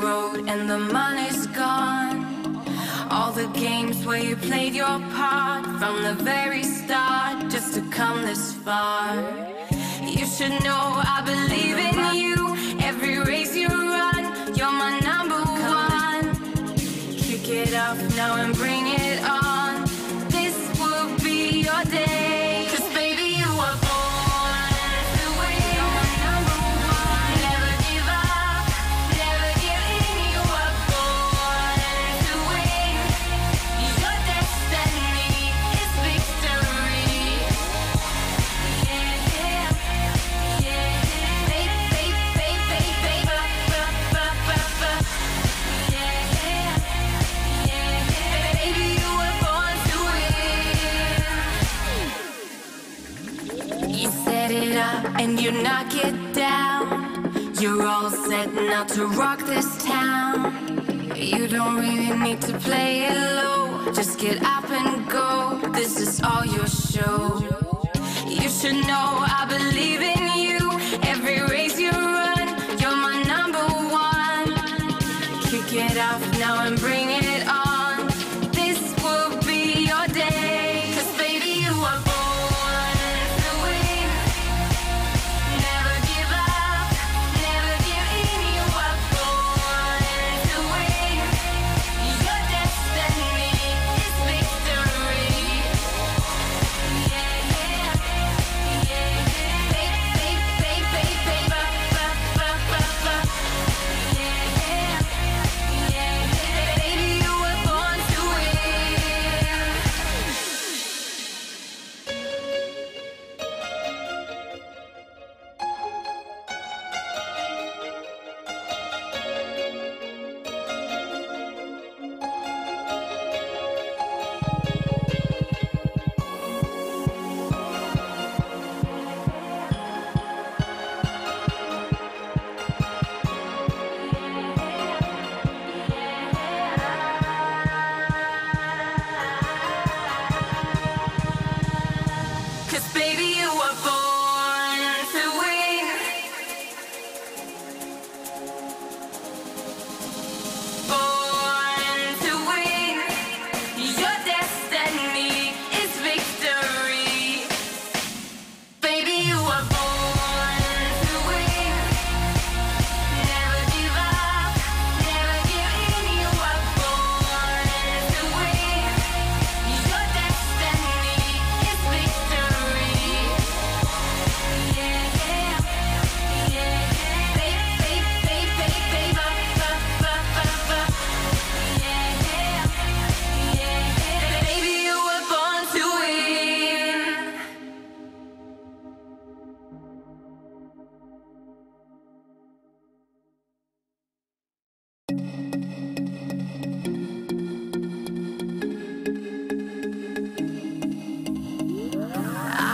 road and the money's gone. All the games where you played your part from the very start just to come this far. You should know I believe in you. Every race you run, you're my number one. Kick it off now and bring it on. This will be your day. 'Cause baby, you were born to win. You're my number one. Never give up, never give in. You were born to win. Your destiny is victory. Yeah, yeah, yeah. Baby, baby, baby, yeah, yeah. Baby, you were born to win. You set it up and you knock it down. You're all set now to rock this town. You don't really need to play it low. Just get up and go. This is all your show. You should know I believe in you. Every race you run, you're my number one. Kick it off now and bring it on. This will be your day. 'Cause baby, you were born to win. Never give up, never give in. You were born to win. Your destiny is victory. Yeah, yeah, yeah. Baby, baby, baby, yeah, yeah. Baby, you were born to win. Cause baby, you were born to win. Born to win. Your destiny is victory. Baby, you were born to win. Never give up, never give in. You were born to win. Your destiny is victory. Yeah, yeah, yeah. Baby, baby, baby, yeah, yeah. Baby, you were born to win.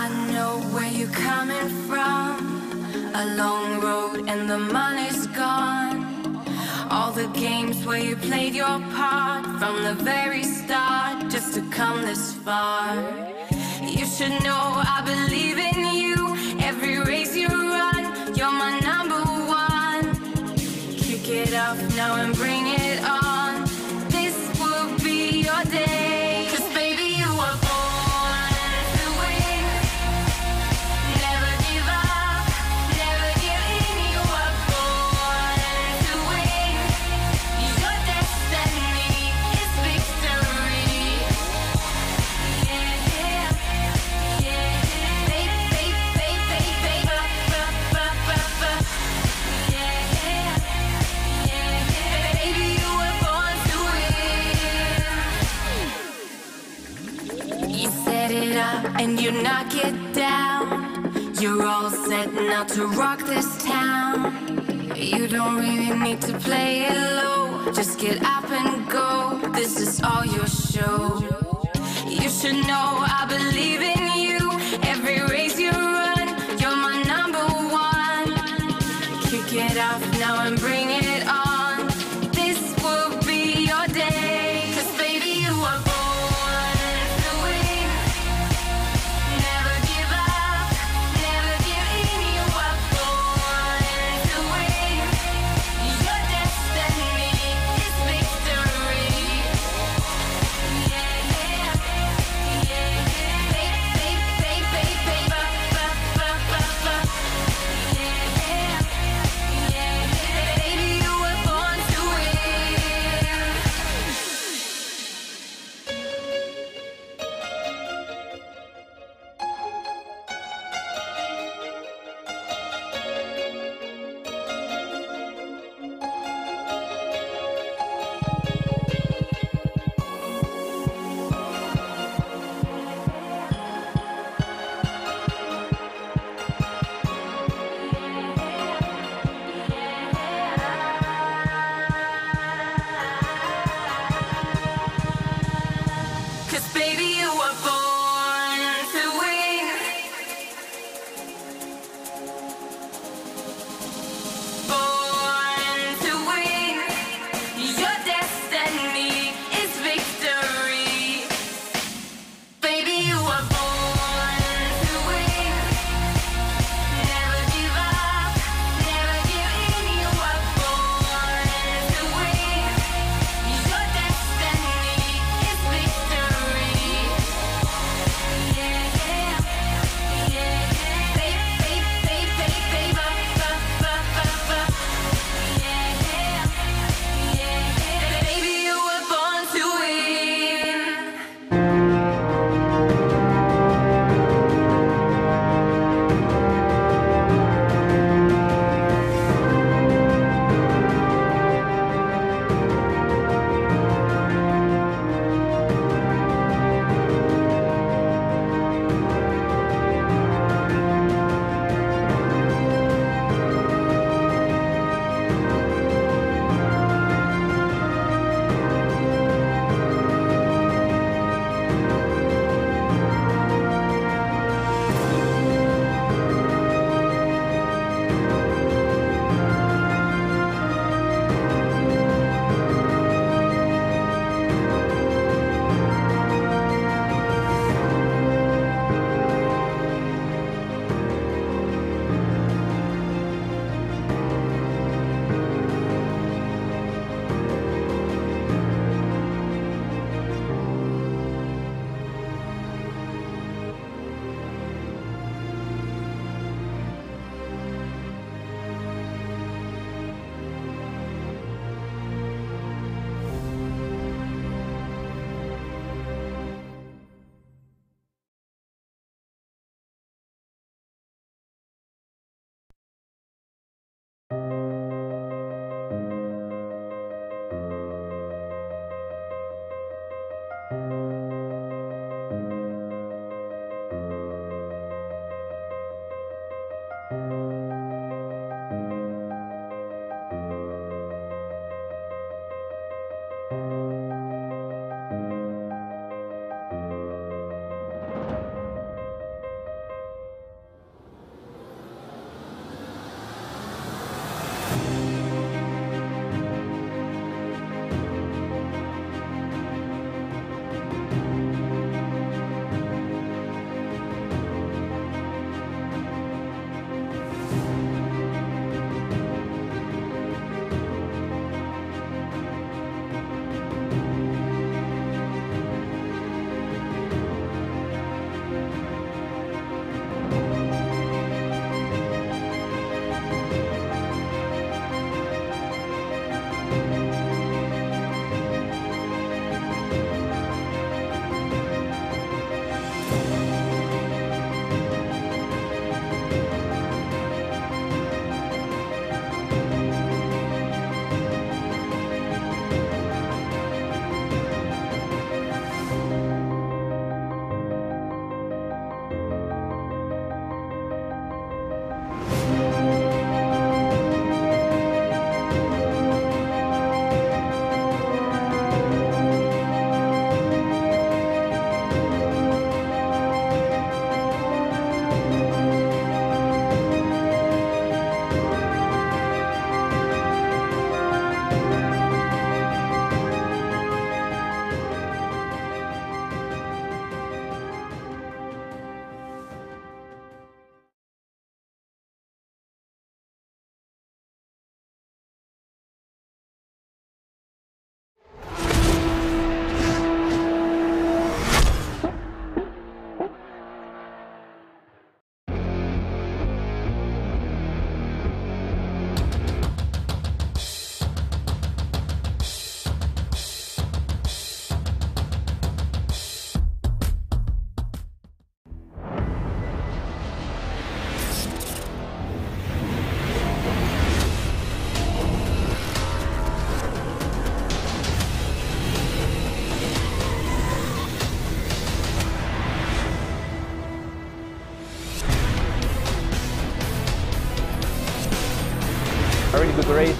I know where you're coming from. A long road and the money's gone. All the games where you played your part from the very start just to come this far. You should know I believe in you. Every race you run, you're my number one. Kick it off now and bring it on. This will be your day. 'Cause baby, you were born to win. Never give up, never give in. You were born to win. Your destiny is victory. Yeah, yeah, yeah. Baby, baby, baby, yeah, yeah. Baby, you were born to win. You set it up and you knock it down. You're all set now to rock this town. You don't really need to play it low. Just get up and go. This is all your show. You should know I believe in you. Every race you run, you're my number one. Kick it off now and bring it on. This will be your day. 'Cause baby, you were born to win. Never give up, never give in. You were born to win. Your destiny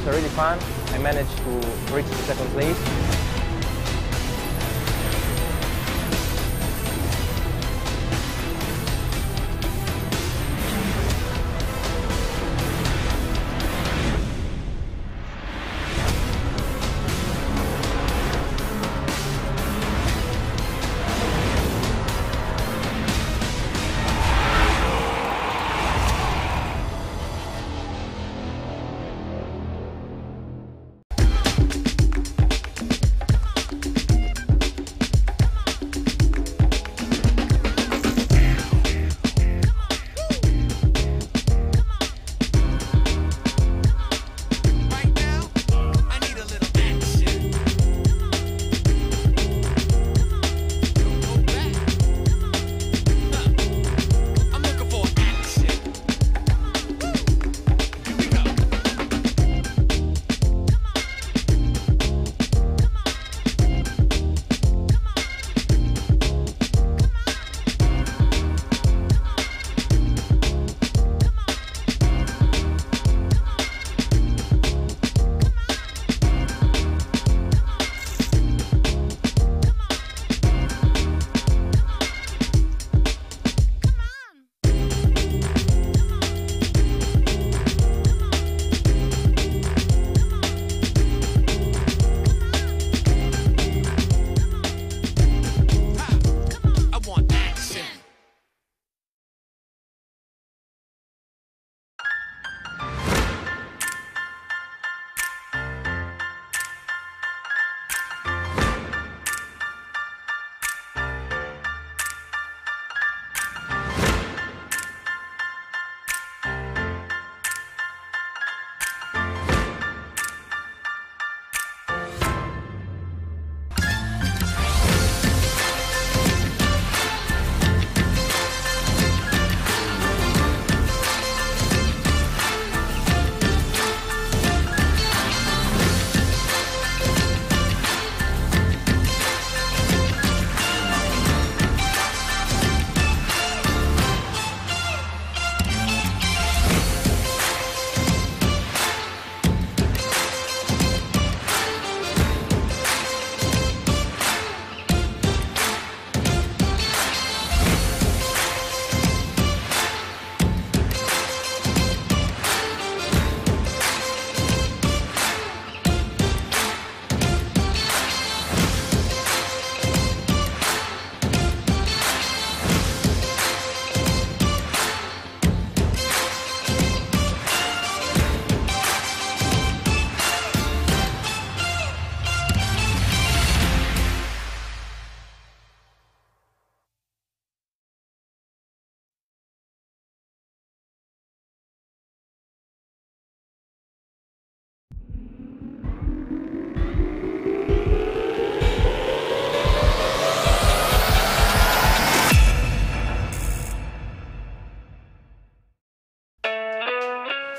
really fun. I managed to reach the second place.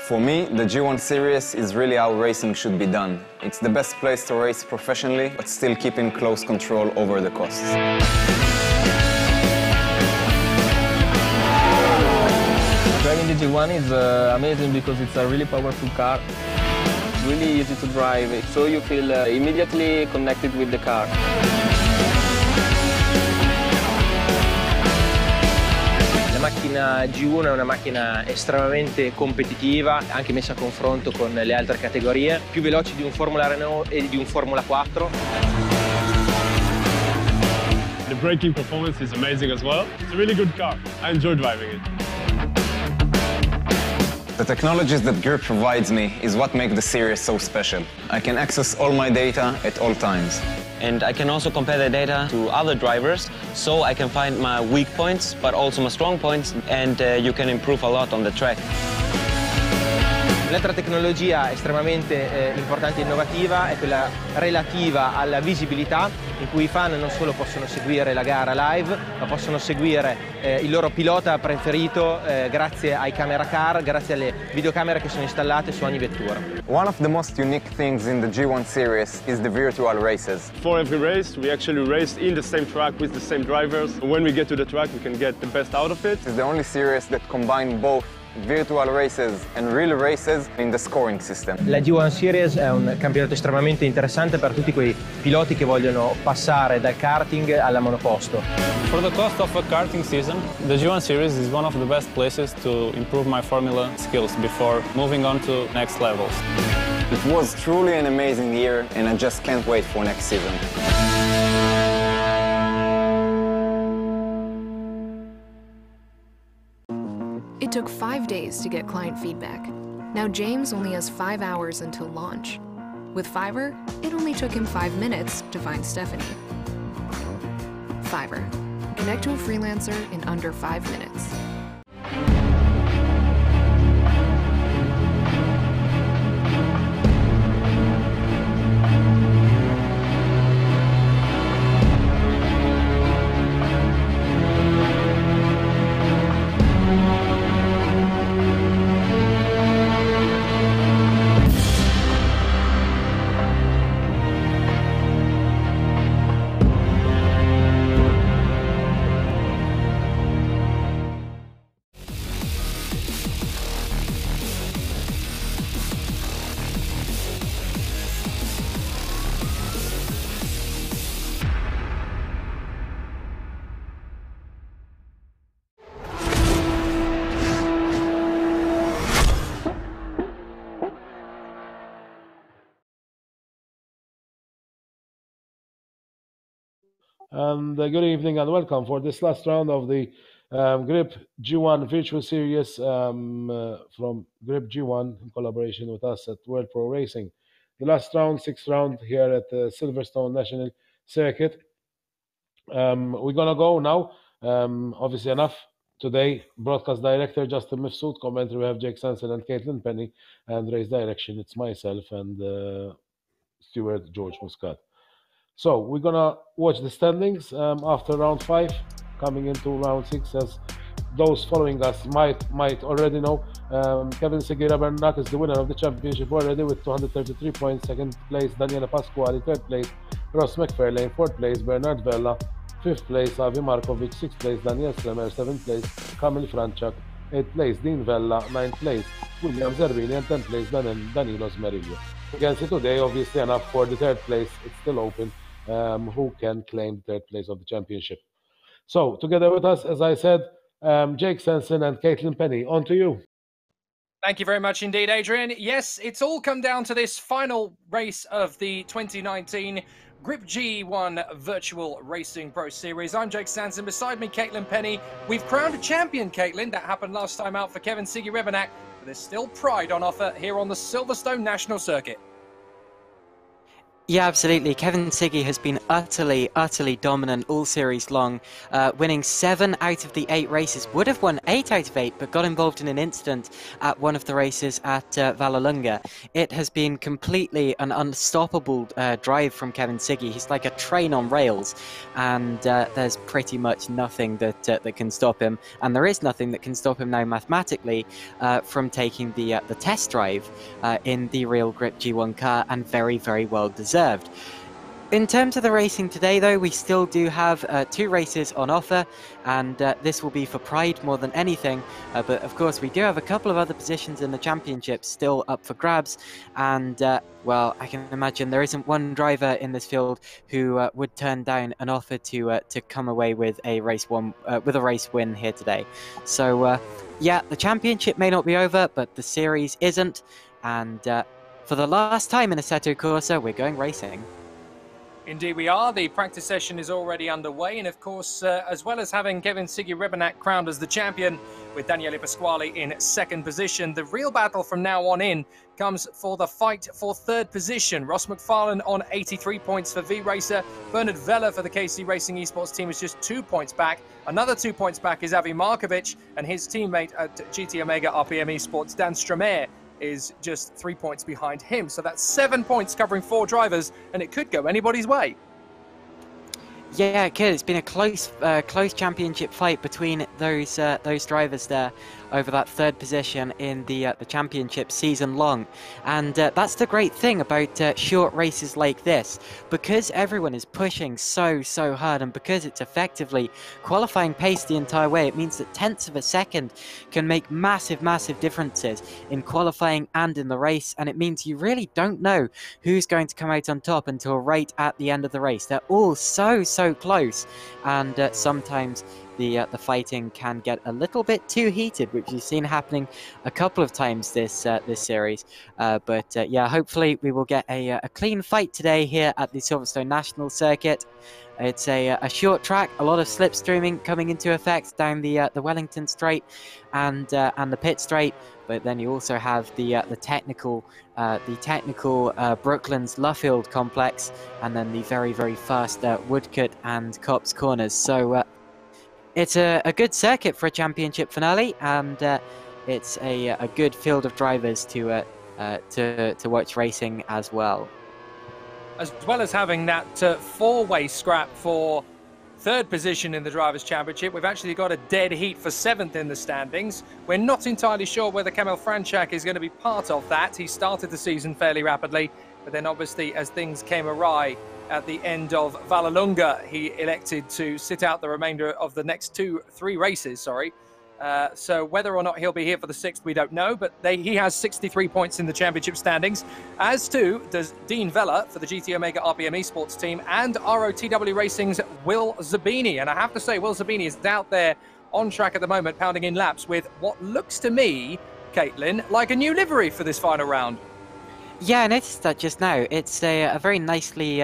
For me, the G1 series is really how racing should be done. It's the best place to race professionally, but still keeping close control over the costs. Driving the G1 is amazing because it's a really powerful car. It's really easy to drive, so you feel immediately connected with the car. La macchina G1 è una macchina estremamente competitiva, anche messa a confronto con le altre categorie, più veloci di un Formula Renault e di un Formula 4. The braking performance is amazing as well. It's a really good car. I enjoy driving it. The technologies that Griiip provides me is what makes the series so special. I can access all my data at all times. And I can also compare the data to other drivers, so I can find my weak points, but also my strong points, and you can improve a lot on the track. L'altra tecnologia estremamente importante e innovativa è quella relativa alla visibilità, in cui i fan non solo possono seguire la gara live, ma possono seguire il loro pilota preferito grazie ai camera car, grazie alle videocamere che sono installate su ogni vettura. One of the most unique things in the G1 series is the virtual races. For every race, we actually race in the same track with the same drivers. When we get to the track, we can get the best out of it. It's the only series that combines both virtual races and real races in the scoring system. La G1 Series è un campionato estremamente interessante per tutti quei piloti che vogliono passare dal karting alla monoposto. For the cost of a karting season, the G1 Series is one of the best places to improve my formula skills before moving on to next levels. It was truly an amazing year and I just can't wait for next season. It took 5 days to get client feedback. Now James only has 5 hours until launch. With Fiverr, it only took him 5 minutes to find Stephanie. Fiverr. Connect to a freelancer in under 5 minutes. And good evening and welcome for this last round of the Griiip G1 Virtual Series from Griiip G1 in collaboration with us at World Pro Racing. The last round, 6th round here at the Silverstone National Circuit. We're gonna go now. Obviously enough today. Broadcast director Justin Mifsud, commentary we have Jake Sanson and Caitlin Penny, and race direction it's myself and steward George Muscat. So we're gonna watch the standings after round 5, coming into round 6. As those following us might already know, Kevin Seguirra-Bernat is the winner of the championship already with 233 points. Second place, Daniele Pasquale. Third place, Ross McFarlane. Fourth place, Bernard Vella. Fifth place, Avi Markovic. Sixth place, Daniel Stremer. Seventh place, Kamil Franchak. Eighth place, Dean Vella. Ninth place, William Zerbini. And 10th place, Danilo Smeriglio. You can see today, obviously enough, for the third place, it's still open. Who can claim third place of the championship. So together with us, as I said, Jake Sanson and Caitlin Penny, on to you. Thank you very much indeed, Adrian. Yes, it's all come down to this final race of the 2019 Griiip G1 Virtual Racing Pro Series. I'm Jake Sanson. Beside me, Caitlin Penny. We've crowned a champion, Caitlin. That happened last time out for Kevin Seguirra-Bernat, but there's still pride on offer here on the Silverstone National Circuit. Yeah, absolutely. Kevin Siggy has been utterly dominant all series long, winning 7 out of the 8 races. Would have won 8 out of 8, but got involved in an incident at one of the races at Vallelunga. It has been completely an unstoppable drive from Kevin Siggy. He's like a train on rails, and there's pretty much nothing that can stop him. And there is nothing that can stop him now mathematically from taking the test drive in the real Griiip G1 car, and very, very well deserved. In terms of the racing today, though, we still do have 2 races on offer, and this will be for pride more than anything. But of course, we do have a couple of other positions in the championship still up for grabs, and well, I can imagine there isn't one driver in this field who would turn down an offer to come away with a race win here today. So yeah, the championship may not be over, but the series isn't, and for the last time in Assetto Corsa, we're going racing. Indeed we are. The practice session is already underway, and of course, as well as having Kevin Seguirra-Bernat crowned as the champion with Daniele Pasquale in 2nd position, the real battle from now on in comes for the fight for 3rd position. Ross McFarlane on 83 points for V-Racer. Bernard Vella for the KC Racing Esports team is just 2 points back. Another 2 points back is Avi Markovic, and his teammate at GT Omega RPM Esports, Dan Stremer, is just 3 points behind him. So that's 7 points covering 4 drivers, and it could go anybody's way. Yeah, it could. It's been a close championship fight between those drivers there. over that third position in the championship season long. And that's the great thing about short races like this. Because everyone is pushing so hard, and because it's effectively qualifying pace the entire way, it means that tenths of a second can make massive differences in qualifying and in the race. And it means you really don't know who's going to come out on top until right at the end of the race. They're all so close, and sometimes the fighting can get a little bit too heated, which we've seen happening a couple of times this series. But yeah, hopefully we will get a clean fight today here at the Silverstone National Circuit. It's a short track, a lot of slipstreaming coming into effect down the Wellington Straight and the Pit Straight. But then you also have the technical Brooklands Luffield complex, and then the very fast Woodcote and Copse Corners. So it's a good circuit for a championship finale, and it's a good field of drivers to watch racing as well. As well as having that four-way scrap for third position in the Drivers' Championship, we've actually got a dead heat for 7th in the standings. We're not entirely sure whether Kamil Franchak is going to be part of that. He started the season fairly rapidly, but then obviously as things came awry at the end of Vallelunga, he elected to sit out the remainder of the next 3 races, so whether or not he'll be here for the 6th, we don't know, but he has 63 points in the championship standings, as too does Dean Vella for the GT Omega RPM Esports team, and ROTW Racing's Will Zabini. And I have to say, Will Zabini is out there on track at the moment, pounding in laps with what looks to me, Caitlin, like a new livery for this final round. Yeah, I noticed that just now. It's a very nicely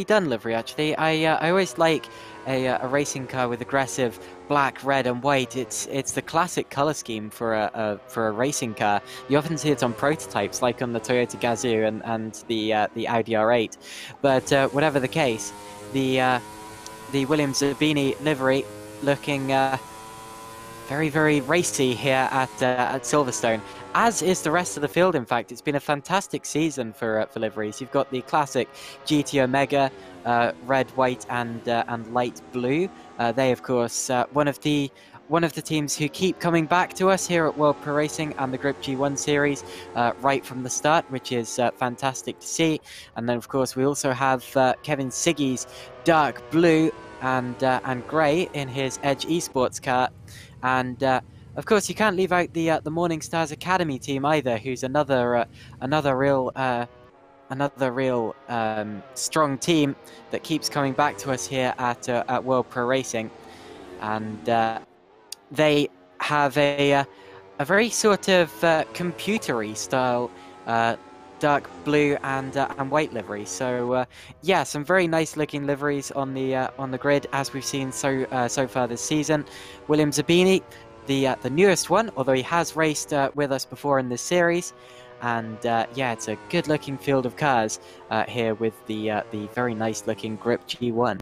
done livery, actually. I always like a racing car with aggressive black, red, and white. It's the classic color scheme for a racing car. You often see it on prototypes, like on the Toyota Gazoo and the Audi R8. But whatever the case, the Williams Zabini livery looking very racy here at Silverstone, as is the rest of the field. In fact, it's been a fantastic season for liveries. You've got the classic GT Omega, red, white, and light blue. They, of course, one of the teams who keep coming back to us here at World Pro Racing and the Griiip G1 series right from the start, which is fantastic to see. And then, of course, we also have Kevin Siggy's dark blue and grey in his Edge Esports car. And of course, you can't leave out the Morning Stars Academy team either, who's another real strong team that keeps coming back to us here at World Pro Racing, and they have a very sort of computery style dark blue and white livery. So yeah, some very nice looking liveries on the grid, as we've seen so far this season. William Zabini, the newest one, although he has raced with us before in this series. And yeah, it's a good looking field of cars here with the very nice looking Griiip G1.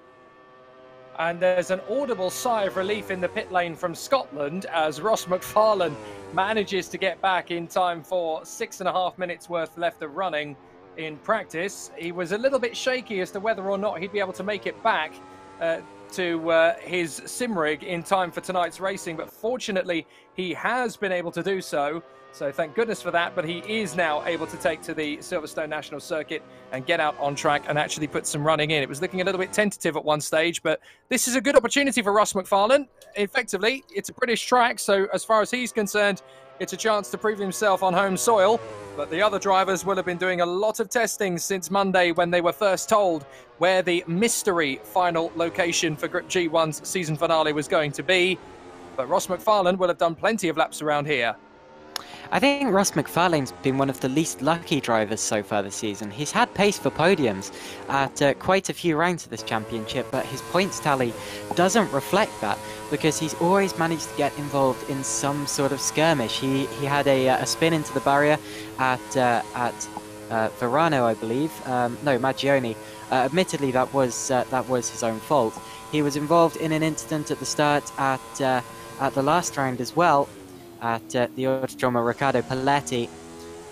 And there's an audible sigh of relief in the pit lane from Scotland as Ross McFarlane manages to get back in time for 6.5 minutes worth left of running in practice. He was a little bit shaky as to whether or not he'd be able to make it back to his sim rig in time for tonight's racing, but fortunately he has been able to do so. So thank goodness for that, but he is now able to take to the Silverstone National Circuit and get out on track and actually put some running in. It was looking a little bit tentative at one stage, but this is a good opportunity for Ross McFarlane. Effectively, it's a British track, so as far as he's concerned, it's a chance to prove himself on home soil. But the other drivers will have been doing a lot of testing since Monday when they were first told where the mystery final location for Griiip G1's season finale was going to be. But Ross McFarlane will have done plenty of laps around here. I think Ross McFarlane's been one of the least lucky drivers so far this season. He's had pace for podiums at quite a few rounds of this championship, but his points tally doesn't reflect that because he's always managed to get involved in some sort of skirmish. He had a spin into the barrier at Verano, I believe. No, Maggioni. Admittedly, that was his own fault. He was involved in an incident at the start at the last round as well, at the Autodromo Riccardo Paletti,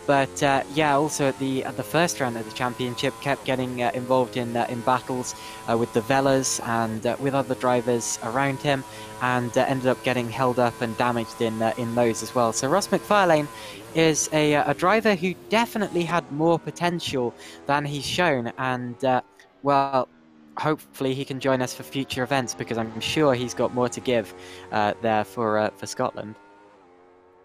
But yeah, also at the first round of the championship, kept getting involved in battles with the Velas and with other drivers around him, and ended up getting held up and damaged in those as well. So Ross McFarlane is a driver who definitely had more potential than he's shown, and well, hopefully he can join us for future events, because I'm sure he's got more to give there for Scotland.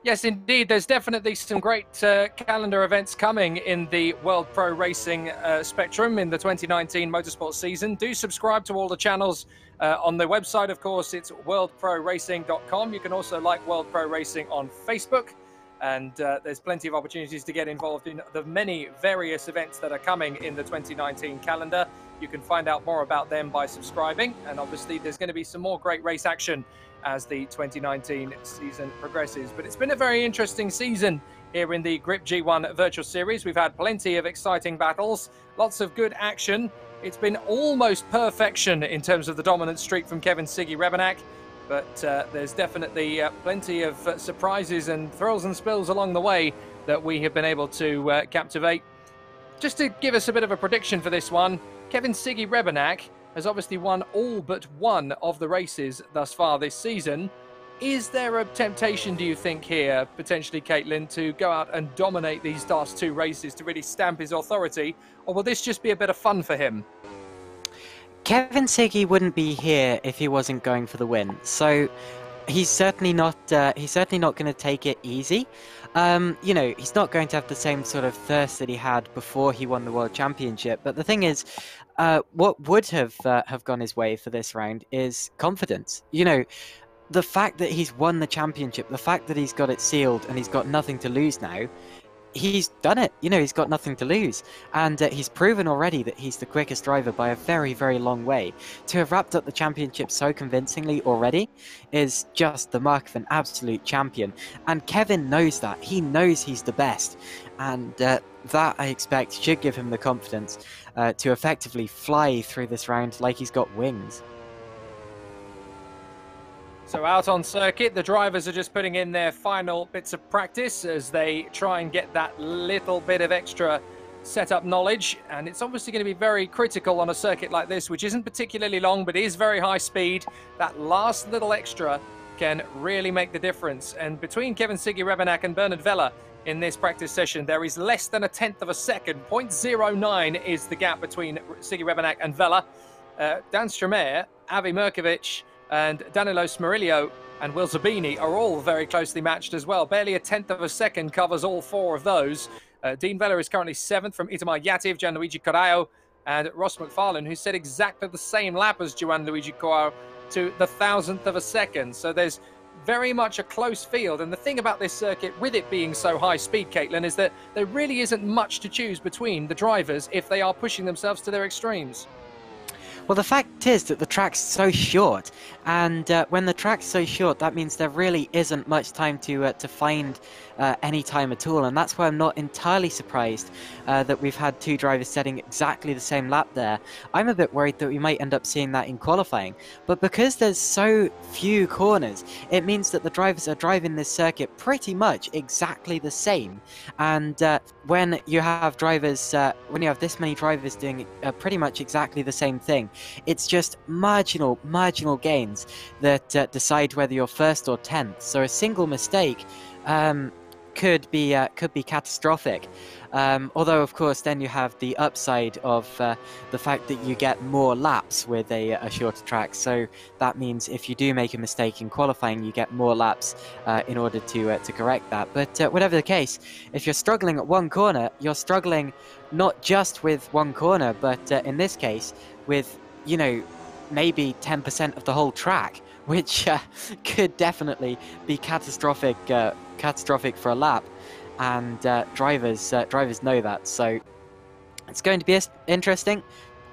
Yes, indeed. There's definitely some great calendar events coming in the World Pro Racing spectrum in the 2019 motorsport season. Do subscribe to all the channels on the website, of course. It's worldproracing.com. You can also like World Pro Racing on Facebook. And there's plenty of opportunities to get involved in the many various events that are coming in the 2019 calendar. You can find out more about them by subscribing. And obviously, there's going to be some more great race action as the 2019 season progresses. But it's been a very interesting season here in the Griiip G1 Virtual Series. We've had plenty of exciting battles, lots of good action. It's been almost perfection in terms of the dominant streak from Kevin Siggy Rebenak. But there's definitely plenty of surprises and thrills and spills along the way that we have been able to captivate. Just to give us a bit of a prediction for this one, Kevin Siggy Rebenak has obviously won all but one of the races thus far this season. Is there a temptation, do you think, here, potentially, Caitlin, to go out and dominate these last two races to really stamp his authority? Or will this just be a bit of fun for him? Kevin Siggy wouldn't be here if he wasn't going for the win. So he's certainly not going to take it easy. You know, he's not going to have the same sort of thirst that he had before he won the World Championship. But the thing is, what would have gone his way for this round is confidence. You know, the fact that he's won the championship, the fact that he's got it sealed and he's got nothing to lose now, he's done it. You know, he's got nothing to lose. And he's proven already that he's the quickest driver by a very, very long way. To have wrapped up the championship so convincingly already is just the mark of an absolute champion. And Kevin knows that. He knows he's the best. And that, I expect, should give him the confidence to effectively fly through this round like he's got wings. So out on circuit, the drivers are just putting in their final bits of practice as they try and get that little bit of extra setup knowledge. And it's obviously going to be very critical on a circuit like this, which isn't particularly long, but is very high speed. That last little extra can really make the difference. And between Kevin Siggy Rebenak and Bernard Vella in this practice session, there is less than a tenth of a second. 0.09 is the gap between Siggy Rebenak and Vella. Dan Stramer, Avi Merkovic, and Danilo Smerillo and Will Zabini are all very closely matched as well. Barely a tenth of a second covers all four of those. Dean Vella is currently 7th from Itamar Yativ, Gianluigi Corrao, and Ross McFarlane, who set exactly the same lap as Gianluigi Corrao to the 1,000th of a second. So there's very much a close field. And the thing about this circuit, with it being so high speed, Caitlin, is that there really isn't much to choose between the drivers if they are pushing themselves to their extremes. Well, the fact is that the track's so short, and when the track's so short, that means there really isn't much time to find any time at all, and that's why I'm not entirely surprised that we've had two drivers setting exactly the same lap there. I'm a bit worried that we might end up seeing that in qualifying, but because there's so few corners, it means that the drivers are driving this circuit pretty much exactly the same, and when you have drivers, when you have this many drivers doing pretty much exactly the same thing, it's just marginal gains that decide whether you're 1st or 10th. So a single mistake could be catastrophic. Although, of course, then you have the upside of the fact that you get more laps with a shorter track. So that means if you do make a mistake in qualifying, you get more laps in order to correct that. But whatever the case, if you're struggling at one corner, you're struggling not just with one corner, but in this case, with, you know, maybe 10% of the whole track, which could definitely be catastrophic for a lap, and drivers know that. So it's going to be interesting.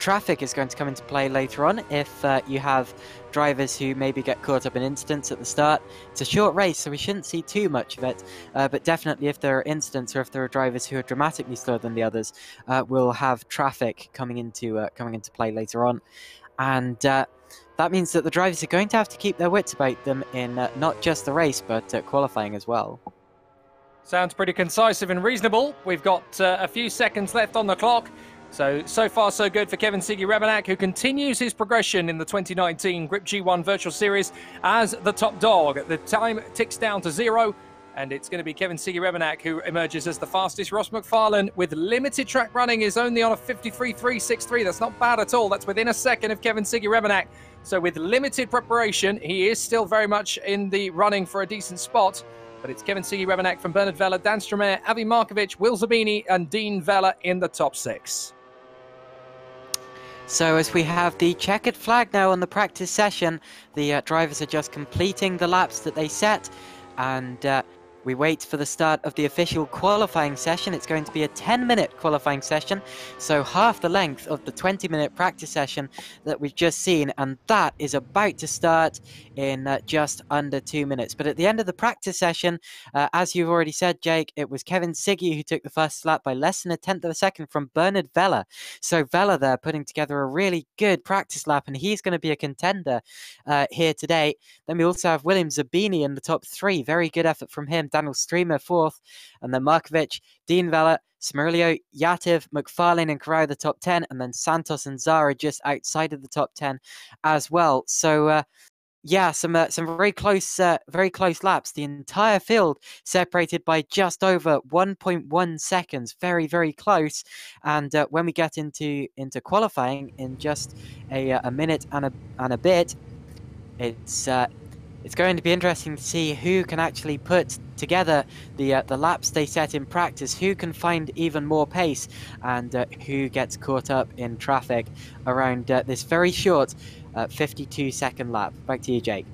Traffic is going to come into play later on if you have drivers who maybe get caught up in incidents at the start. It's a short race, so we shouldn't see too much of it, but definitely if there are incidents or if there are drivers who are dramatically slower than the others, we'll have traffic coming into play later on. And that means that the drivers are going to have to keep their wits about them in not just the race, but qualifying as well. Sounds pretty concise and reasonable. We've got a few seconds left on the clock. So far so good for Kevin Siggy Rebenak, who continues his progression in the 2019 Griiip G1 Virtual Series as the top dog. The time ticks down to 0, and it's going to be Kevin Siggy Rebenak who emerges as the fastest. Ross McFarlane, with limited track running, is only on a 53.363. That's not bad at all. That's within a second of Kevin Siggy Rebenak. So with limited preparation, he is still very much in the running for a decent spot. But it's Kevin Siggy Rebenak from Bernard Vella, Dan Stromae, Avi Markovic, Will Zabini, and Dean Vella in the top 6. So as we have the checkered flag now on the practice session, the drivers are just completing the laps that they set, and we wait for the start of the official qualifying session. It's going to be a 10-minute qualifying session, so half the length of the 20-minute practice session that we've just seen, and that is about to start in just under 2 minutes. But at the end of the practice session, as you've already said, Jake, it was Kevin Siggy who took the first lap by less than a tenth of a second from Bernard Vella. So Vella there putting together a really good practice lap, and he's going to be a contender here today. Then we also have William Zabini in the top 3. Very good effort from him. Daniel Streamer 4th, and then Markovic, Dean Vella, Smerilio, Yativ, McFarlane and Corral the top 10, and then Santos and Zara just outside of the top 10 as well. So yeah, some very close laps. The entire field separated by just over 1.1 seconds. Very, very close. And when we get into qualifying in just a minute and a bit, it's going to be interesting to see who can actually put together the laps they set in practice, who can find even more pace, and who gets caught up in traffic around this very short 52-second lap. Back to you, Jake.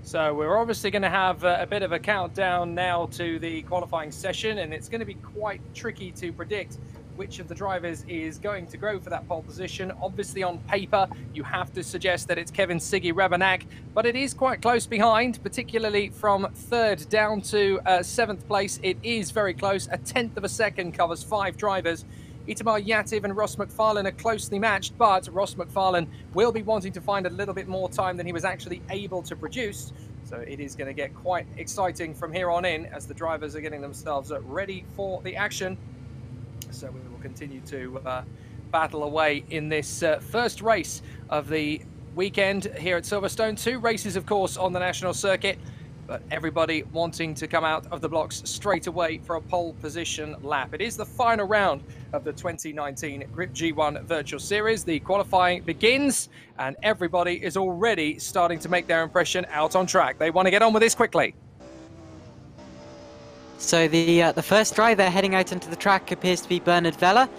So we're obviously going to have a bit of a countdown now to the qualifying session, and it's going to be quite tricky to predict which of the drivers is going to go for that pole position. Obviously, on paper, you have to suggest that it's Kevin Siggy Rebenak, but it is quite close behind, particularly from 3rd down to 7th place. It is very close. A tenth of a second covers 5 drivers. Itamar Yativ and Ross McFarlane are closely matched, but Ross McFarlane will be wanting to find a little bit more time than he was actually able to produce. So it is going to get quite exciting from here on in as the drivers are getting themselves ready for the action. So we will continue to battle away in this first race of the weekend here at Silverstone. 2 races, of course, on the national circuit, but everybody wanting to come out of the blocks straight away for a pole position lap. It is the final round of the 2019 Griiip G1 Virtual Series. The qualifying begins, and everybody is already starting to make their impression out on track. They want to get on with this quickly. So the first driver heading out into the track appears to be Bernard Vella.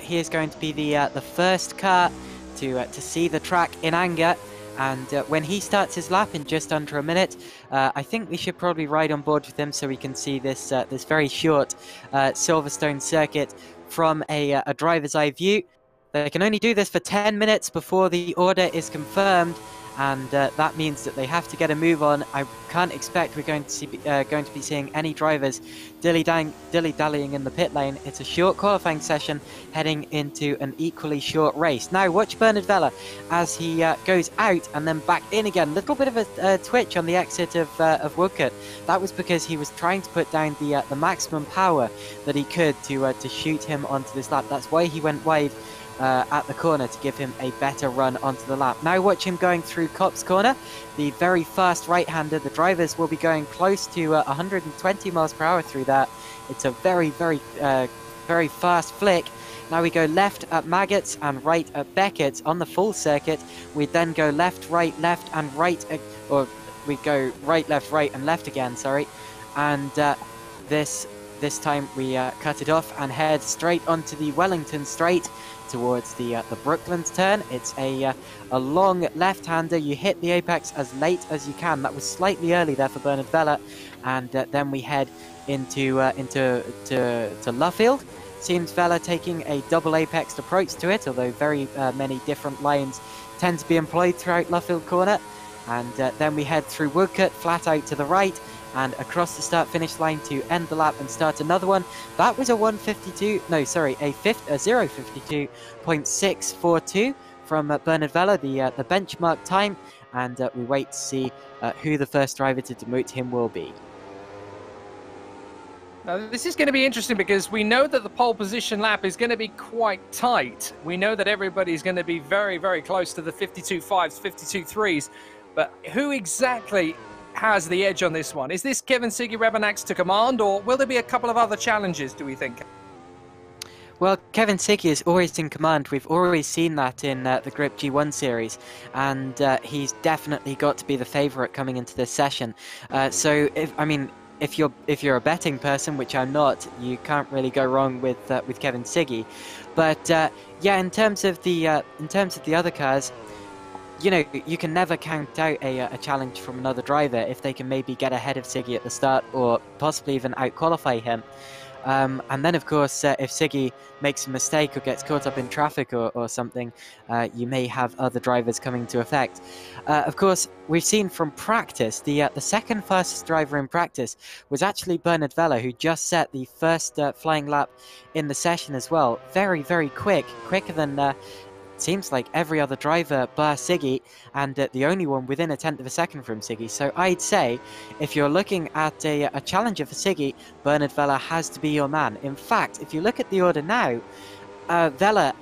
He is going to be the first car to see the track in anger. And when he starts his lap in just under a minute, I think we should probably ride on board with him so we can see this this very short Silverstone circuit from a driver's eye view. They can only do this for 10 minutes before the order is confirmed, and that means that they have to get a move on. I can't expect we're going to be seeing any drivers dilly-dallying in the pit lane. It's a short qualifying session heading into an equally short race. Now watch Bernard Vella as he goes out and then back in again. Little bit of a twitch on the exit of Woodcote. That was because he was trying to put down the maximum power that he could to shoot him onto this lap. That's why he went wide at the corner to give him a better run onto the lap. Now watch him going through Kopp's corner, the very fast right-hander. The drivers will be going close to 120 miles per hour through that. It's a very, very fast flick. Now we go left at Maggots and right at Beckett on the full circuit. We then go left, and right, or we go right, and left again, sorry. And this time we cut it off and head straight onto the Wellington Straight towards the Brooklands turn. It's a long left-hander. You hit the apex as late as you can. That was slightly early there for Bernard Vella, and then we head into Luffield. Seems Vella taking a double apex approach to it, although very many different lines tend to be employed throughout Luffield Corner. And then we head through Woodcote, flat out to the right, and across the start-finish line to end the lap and start another one. That was a 0.642 from Bernard Vella, the benchmark time, and we wait to see who the first driver to demote him will be. Now, this is going to be interesting because we know that the pole position lap is going to be quite tight. We know that everybody's going to be very, very close to the 52.5s, 52.3s. But who exactly has the edge on this one? Is this Kevin Siggy Rebenak's to command, or will there be a couple of other challenges, do we think? Well, Kevin Siggy is always in command. We've always seen that in the Griiip G1 series, and he's definitely got to be the favourite coming into this session. If you're a betting person, which I'm not, you can't really go wrong with Kevin Siggy. But yeah, in terms of the other cars, you know, you can never count out a challenge from another driver if they can maybe get ahead of Siggy at the start or possibly even out-qualify him. And then, of course, if Siggy makes a mistake or gets caught up in traffic or something, you may have other drivers coming to effect. Of course, we've seen from practice, the second fastest driver in practice was actually Bernard Vella, who just set the first flying lap in the session as well. Very, very quicker than... seems like every other driver bar Siggy, and the only one within a tenth of a second from Siggy. So I'd say if you're looking at a challenger for Siggy, Bernard Vella has to be your man. In fact, if you look at the order now, Vella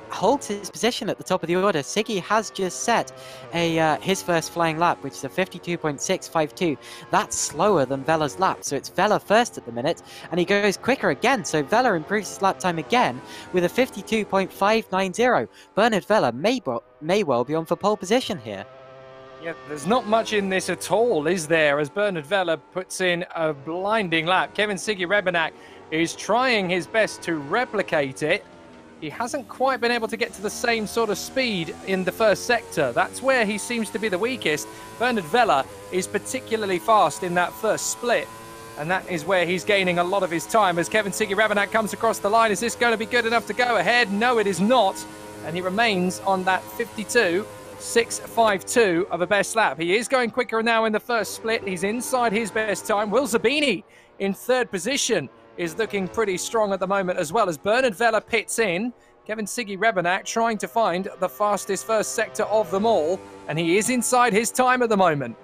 holds his position at the top of the order. Siggy has just set his first flying lap, which is a 52.652. That's slower than Vella's lap, so it's Vella first at the minute, and he goes quicker again, so Vella improves his lap time again with a 52.590. Bernard Vella may well be on for pole position here. Yeah, there's not much in this at all, is there, as Bernard Vella puts in a blinding lap. Kevin Siggy Rebenak is trying his best to replicate it. He hasn't quite been able to get to the same sort of speed in the first sector. That's where he seems to be the weakest. Bernard Vella is particularly fast in that first split, and that is where he's gaining a lot of his time as Kevin Siggy Rebenak comes across the line. Is this going to be good enough to go ahead? No, it is not, and he remains on that 52.652 of a best lap. He is going quicker now in the first split. He's inside his best time. Will Zabini in third position is looking pretty strong at the moment as well as Bernard Vella pits in. Kevin Siggy Rebenak trying to find the fastest first sector of them all, and he is inside his time at the moment.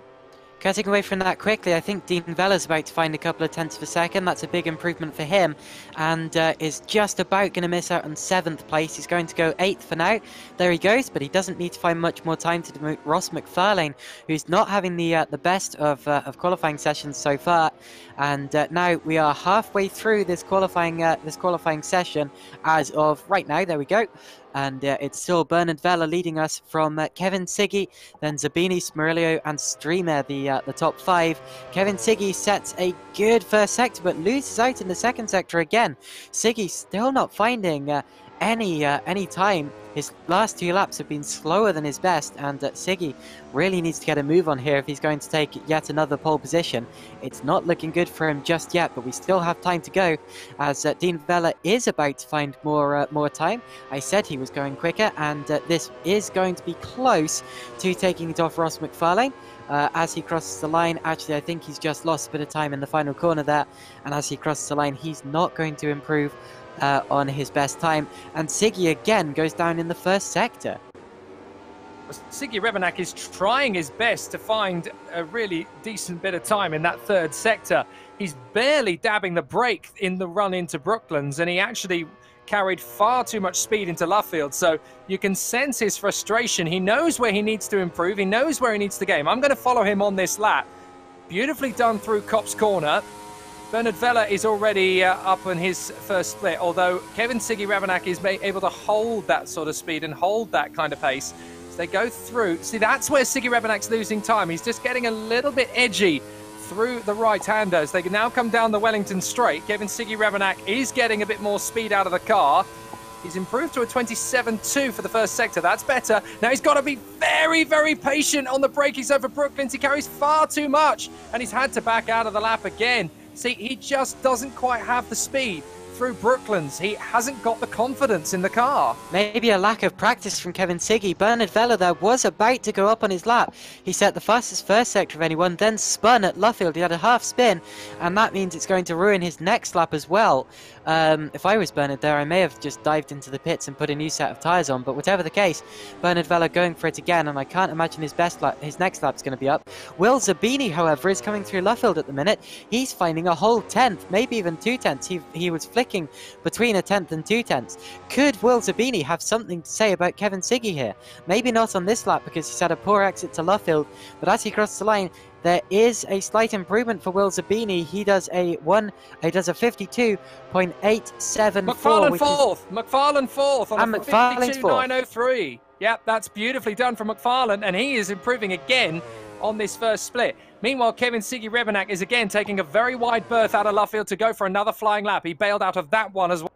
Cutting away from that quickly, I think Dean Vella's about to find a couple of tenths of a second. That's a big improvement for him, and is just about going to miss out on 7th place. He's going to go 8th for now. There he goes, but he doesn't need to find much more time to demote Ross McFarlane, who's not having the best of qualifying sessions so far. And now we are halfway through this qualifying session as of right now. There we go. And it's still Bernard Vella leading us from Kevin Siggy, then Zabini, Smurillo, and Streamer, the top 5. Kevin Siggy sets a good first sector, but loses out in the second sector again. Siggy still not finding any time. His last 2 laps have been slower than his best, and Siggy really needs to get a move on here if he's going to take yet another pole position. It's not looking good for him just yet, but we still have time to go, as Dean Vella is about to find more time. I said he was going quicker, and this is going to be close to taking it off Ross McFarlane. As he crosses the line, actually I think he's just lost a bit of time in the final corner there, and as he crosses the line he's not going to improve on his best time, and Siggy again goes down in the first sector. Siggy Rebenak is trying his best to find a really decent bit of time in that third sector. He's barely dabbing the brake in the run into Brooklands, and he actually carried far too much speed into Luffield, so you can sense his frustration. He knows where he needs to improve, he knows where he needs to game. I'm going to follow him on this lap. Beautifully done through Copse Corner. Bernard Vella is already up on his first split, although Kevin Siggy Rebenak is able to hold that sort of speed and hold that kind of pace. So they go through. See, that's where Siggy Rebenak's losing time. He's just getting a little bit edgy through the right-handers. They can now come down the Wellington Straight. Kevin Siggy Rebenak is getting a bit more speed out of the car. He's improved to a 27.2 for the first sector. That's better. Now he's got to be very, very patient on the brakies over Brooklands. He carries far too much, and he's had to back out of the lap again. See, he just doesn't quite have the speed through Brooklands. He hasn't got the confidence in the car. Maybe a lack of practice from Kevin Siggy. Bernard Vella there was about to go up on his lap. He set the fastest first sector of anyone, then spun at Luffield. He had a half spin, and that means it's going to ruin his next lap as well. If I was Bernard there, I may have just dived into the pits and put a new set of tyres on, but whatever the case, Bernard Vella going for it again, and I can't imagine his next lap's going to be up. Will Zabini, however, is coming through Luffield at the minute. He's finding a whole 10th, maybe even 2 tenths. He was flicking between a 10th and 2 tenths. Could Will Zabini have something to say about Kevin Siggy here? Maybe not on this lap because he's had a poor exit to Luffield, but as he crosses the line, there is a slight improvement for Will Zabini. He does a 52.874. McFarlane fourth. McFarlane fourth on a 52.903. Yep, that's beautifully done from McFarlane, and he is improving again on this first split. Meanwhile, Kevin Siggy Rebenak is again taking a very wide berth out of Luffield to go for another flying lap. He bailed out of that one as well.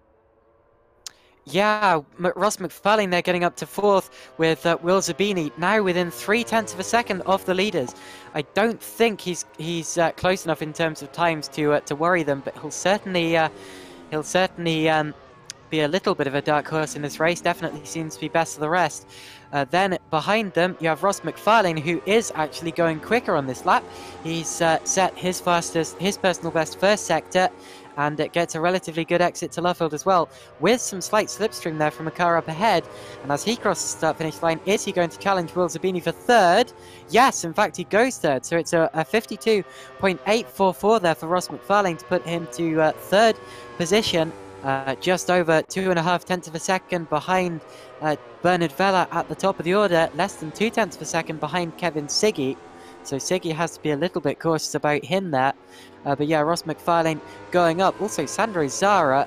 Yeah, Ross McFarlane there getting up to 4th with Will Zabini now within 0.3 of a second of the leaders. I don't think he's close enough in terms of times to worry them, but he'll certainly be a little bit of a dark horse in this race. Definitely seems to be best of the rest. Then behind them you have Ross McFarlane, who is actually going quicker on this lap. He's set his personal best first sector, and it gets a relatively good exit to Luffield as well, with some slight slipstream there from a car up ahead. And as he crosses the start-finish line, is he going to challenge Will Zabini for 3rd? Yes, in fact, he goes 3rd. So it's a 52.844 there for Ross McFarlane to put him to 3rd position, just over 2.5 tenths of a second behind Bernard Vella at the top of the order, less than 2 tenths of a second behind Kevin Siggy. So Siggy has to be a little bit cautious about him there. But yeah, Ross McFarlane going up. Also, Sandro Zara,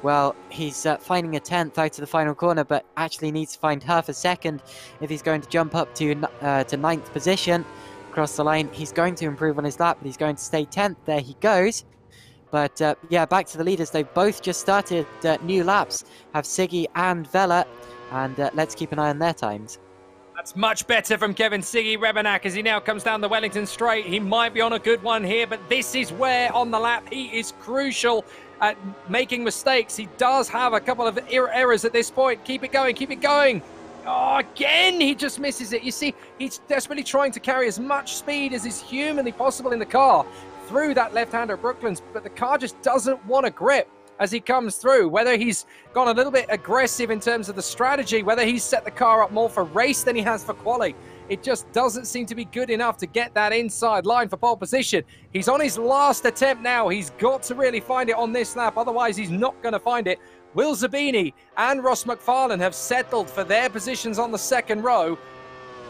well, he's finding a 10th out of the final corner, but actually needs to find half a second if he's going to jump up to 9th position. Across the line, he's going to improve on his lap, but he's going to stay 10th. There he goes. But yeah, back to the leaders. They've both just started new laps, have Siggy and Vella, and let's keep an eye on their times. That's much better from Kevin Siggy Rebenak as he now comes down the Wellington Straight. He might be on a good one here, but this is where on the lap he is crucial at making mistakes. He does have a couple of errors at this point. Keep it going, keep it going. Oh, again, he just misses it. You see, he's desperately trying to carry as much speed as is humanly possible in the car through that left-hander at Brooklands, but the car just doesn't want to grip as he comes through. Whether he's gone a little bit aggressive in terms of the strategy, whether he's set the car up more for race than he has for quali, it just doesn't seem to be good enough to get that inside line for pole position. He's on his last attempt now. He's got to really find it on this lap, otherwise he's not going to find it. Will Zabini and Ross McFarlane have settled for their positions on the second row,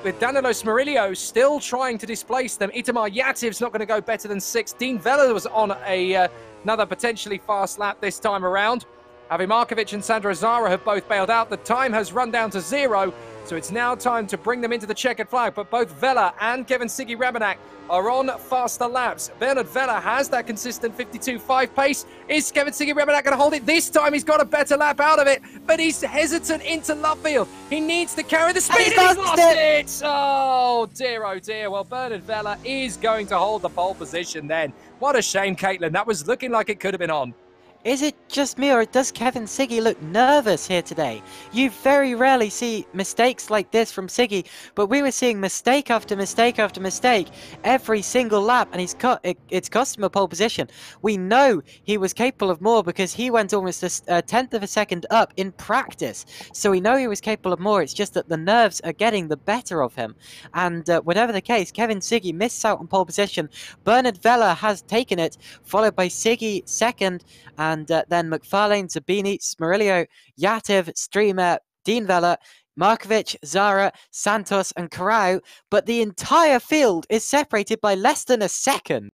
with Danilo Smerillo still trying to displace them. Itamar Yativ's not going to go better than 6th. Dean Vella was on another potentially fast lap this time around. Avi Markovic and Sandro Zara have both bailed out. The time has run down to 0, so it's now time to bring them into the checkered flag. But both Vella and Kevin Siggy Rebenak are on faster laps. Bernard Vella has that consistent 52.5 pace. Is Kevin Siggy Rebenak going to hold it? This time he's got a better lap out of it, but he's hesitant into Luffield. He needs to carry the speed, and he's lost it! Oh dear. Well, Bernard Vella is going to hold the pole position then. What a shame, Caitlin. That was looking like it could have been on. Is it just me, or does Kevin Siggy look nervous here today? You very rarely see mistakes like this from Siggy, but we were seeing mistake after mistake after mistake every single lap, and it's cost him a pole position. We know he was capable of more because he went almost a 10th of a second up in practice, so we know he was capable of more. It's just that the nerves are getting the better of him, and whatever the case, Kevin Siggy missed out on pole position. Bernard Vella has taken it, followed by Siggy 2nd, and then McFarlane, Zabini, Smerillo, Yativ, Streamer, Dean Vella, Markovic, Zara, Santos and Carrao, but the entire field is separated by less than a second.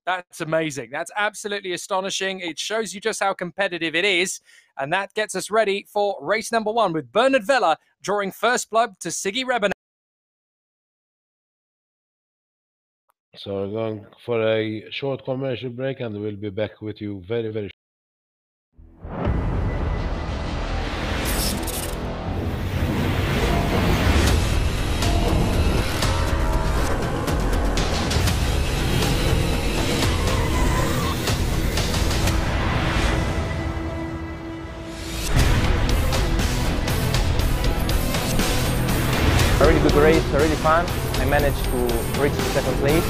That's amazing. That's absolutely astonishing. It shows you just how competitive it is, and that gets us ready for race number 1 with Bernard Vella drawing first blood to Siggy Rebenak. So we're going for a short commercial break, and we'll be back with you very, very A really good race, really fun. I managed to reach the 2nd place.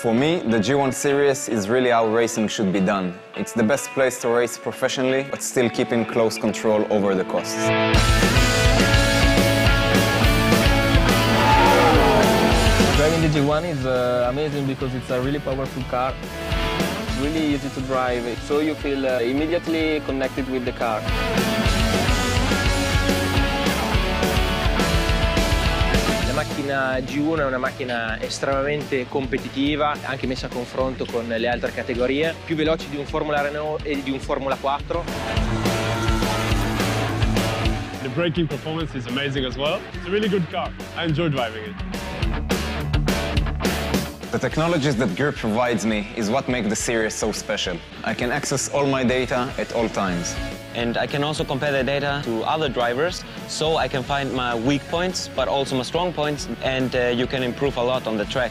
For me, the G1 series is really how racing should be done. It's the best place to race professionally, but still keeping close control over the costs. Driving the G1 is amazing because it's a really powerful car. It's really easy to drive, so you feel immediately connected with the car. La macchina G1 è una macchina estremamente competitiva, anche messa a confronto con le altre categorie, più veloci di un Formula Renault e di un Formula 4. The braking performance is amazing as well. It's a really good car. I enjoy driving it. The technologies that Griiip provides me is what makes the series so special. I can access all my data at all times. And I can also compare the data to other drivers, so I can find my weak points, but also my strong points, and you can improve a lot on the track.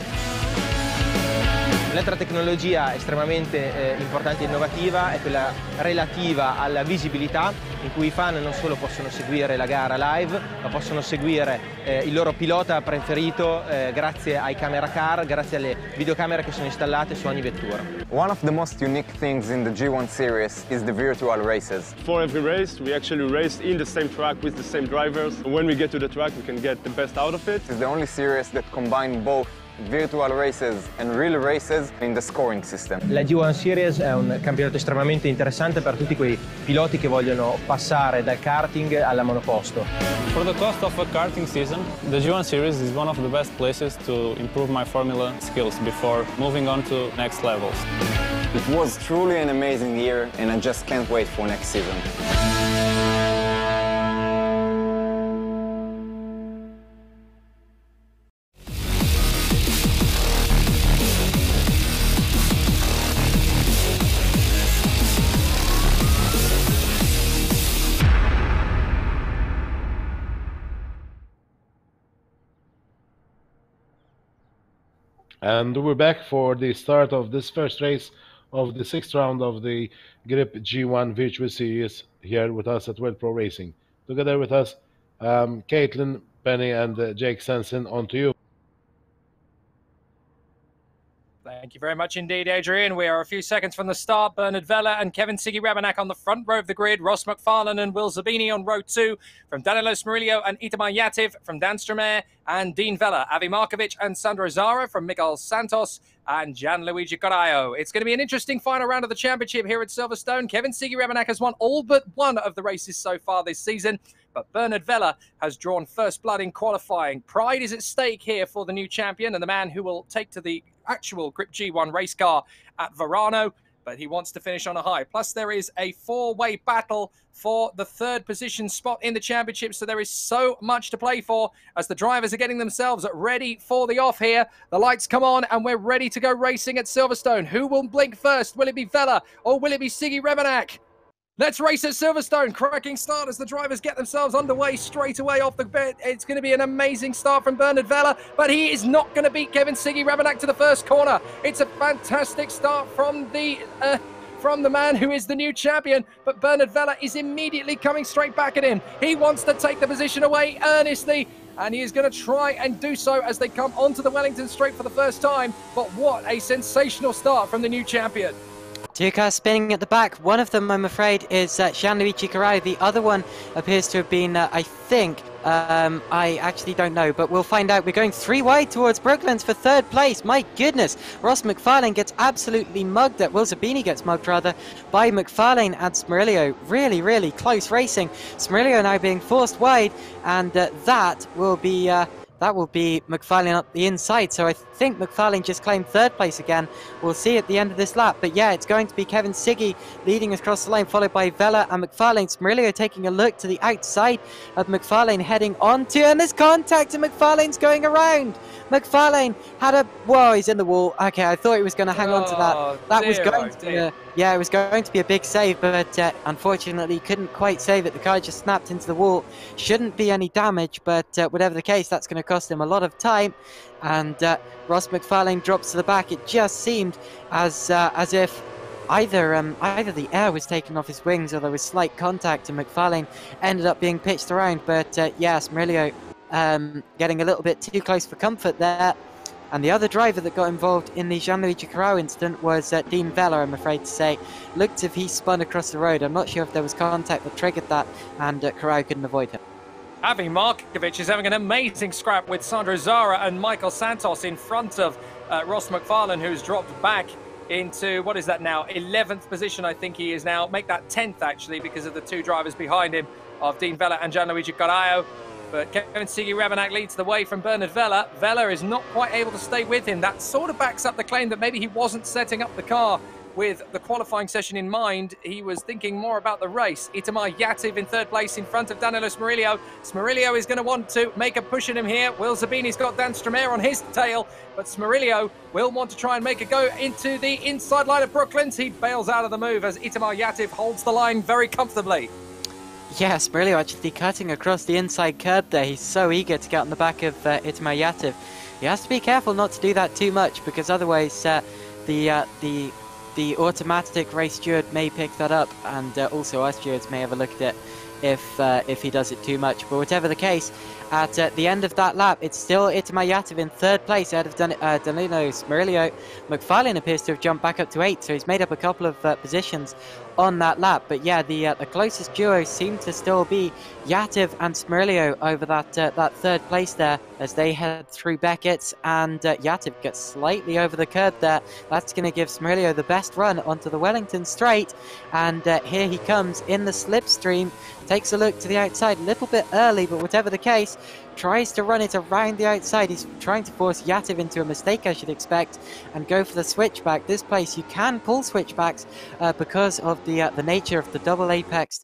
L'altra tecnologia estremamente importante e innovativa è quella relativa alla visibilità, in cui i fan non solo possono seguire la gara live, ma possono seguire il loro pilota preferito grazie ai camera car, grazie alle videocamere che sono installate su ogni vettura. One of the most unique things in the G1 series is the virtual races. For every race, we actually race in the same track with the same drivers. When we get to the track, we can get the best out of it. It's the only series that combines both virtual races and real races in the scoring system. La G1 Series è un campionato estremamente interessante per tutti quei piloti che vogliono passare dal karting alla monoposto. For the cost of a karting season, the G1 Series is one of the best places to improve my formula skills before moving on to next levels. It was truly an amazing year and I just can't wait for next season. And we're back for the start of this first race of the 6th round of the Griiip G1 Virtual Series here with us at World Pro Racing. Together with us, Caitlin, Penny, and Jake Sensen. On to you. Thank you very much indeed, Adrian. We are a few seconds from the start. Bernard Vella and Kevin Siggy Rebenak on the front row of the grid. Ross McFarlane and Will Zabini on row 2. From Danilo Smerillo and Itamar Yativ. From Dan Stromae and Dean Vella. Avi Markovic and Sandro Zara. From Miguel Santos and Gianluigi Coraio. It's going to be an interesting final round of the championship here at Silverstone. Kevin Siggy Rebenak has won all but one of the races so far this season. But Bernard Vella has drawn first blood in qualifying. Pride is at stake here for the new champion and the man who will take to the actual Griiip G1 race car at Verano, but he wants to finish on a high. Plus, there is a four-way battle for the third position spot in the championship, so there is so much to play for as the drivers are getting themselves ready for the off here. The lights come on and we're ready to go racing at Silverstone. Who will blink first? Will it be Vella or will it be Siggy Rebenak? Let's race at Silverstone. Cracking start as the drivers get themselves underway straight away off the bit. It's going to be an amazing start from Bernard Vella, but he is not going to beat Kevin Siggy Rebenak to the first corner. It's a fantastic start from the man who is the new champion, but Bernard Vella is immediately coming straight back at him. He wants to take the position away earnestly, and he is going to try and do so as they come onto the Wellington Straight for the first time. But what a sensational start from the new champion. Two cars spinning at the back. One of them, I'm afraid, is Gianluigi Coraio. The other one appears to have been, I think, I actually don't know, but we'll find out. We're going 3 wide towards Brooklands for third place. My goodness, Ross McFarlane gets absolutely mugged. Will Zabini gets mugged, rather, by McFarlane and Smerillo. Really, really close racing. Smerillo now being forced wide, and that will be McFarlane up the inside. So I think McFarlane just claimed third place again. We'll see at the end of this lap. But yeah, it's going to be Kevin Siggy leading across the lane, followed by Vella and McFarlane. Smerillo taking a look to the outside of McFarlane, heading on to, and there's contact, and McFarlane's going around. McFarlane had a, whoa, he's in the wall. Okay, I thought he was going to hang on to that. That was going to be it was going to be a big save, but unfortunately couldn't quite save it. The car just snapped into the wall. Shouldn't be any damage, but whatever the case, that's going to cost him a lot of time. And Ross McFarlane drops to the back. It just seemed as if either the air was taken off his wings or there was slight contact, and McFarlane ended up being pitched around. But yeah, Smerillo getting a little bit too close for comfort there. And the other driver that got involved in the Gianluigi Corrao incident was Dean Vella, I'm afraid to say. Looked as if he spun across the road. I'm not sure if there was contact that triggered that, and Corrao couldn't avoid him. Avi Markovic is having an amazing scrap with Sandro Zara and Michael Santos in front of Ross McFarlane, who's dropped back into, what is that now, 11th position, I think he is now. Make that 10th, actually, because of the two drivers behind him of Dean Vella and Gianluigi Corrao. But Kevin Siggy-Revenack leads the way from Bernard Vella. Vella is not quite able to stay with him. That sort of backs up the claim that maybe he wasn't setting up the car with the qualifying session in mind. He was thinking more about the race. Itamar Yativ in third place in front of Danilo Smerillo. Smerillo is going to want to make a push at him here. Will Zabini's got Dan Stromae on his tail, but Smerillo will want to try and make a go into the inside line of Brooklands. He bails out of the move as Itamar Yativ holds the line very comfortably. Yeah, Smerillo actually cutting across the inside curb there. He's so eager to get on the back of Itamar Yativ. He has to be careful not to do that too much, because otherwise the automatic race steward may pick that up, and also our stewards may have a look at it if he does it too much. But whatever the case, at the end of that lap, it's still Itamar Yativ in third place out of Danilo Smerillo. McFarlane appears to have jumped back up to 8th, so he's made up a couple of positions on that lap. But yeah, the closest duo seem to still be Yativ and Smerillo over that third place there as they head through Beckett's, and Yativ gets slightly over the curb there. That's going to give Smerillo the best run onto the Wellington straight, and here he comes in the slipstream. Takes a look to the outside a little bit early, but whatever the case, tries to run it around the outside. He's trying to force Yativ into a mistake, I should expect, and go for the switchback. This place you can pull switchbacks because of the nature of the double apex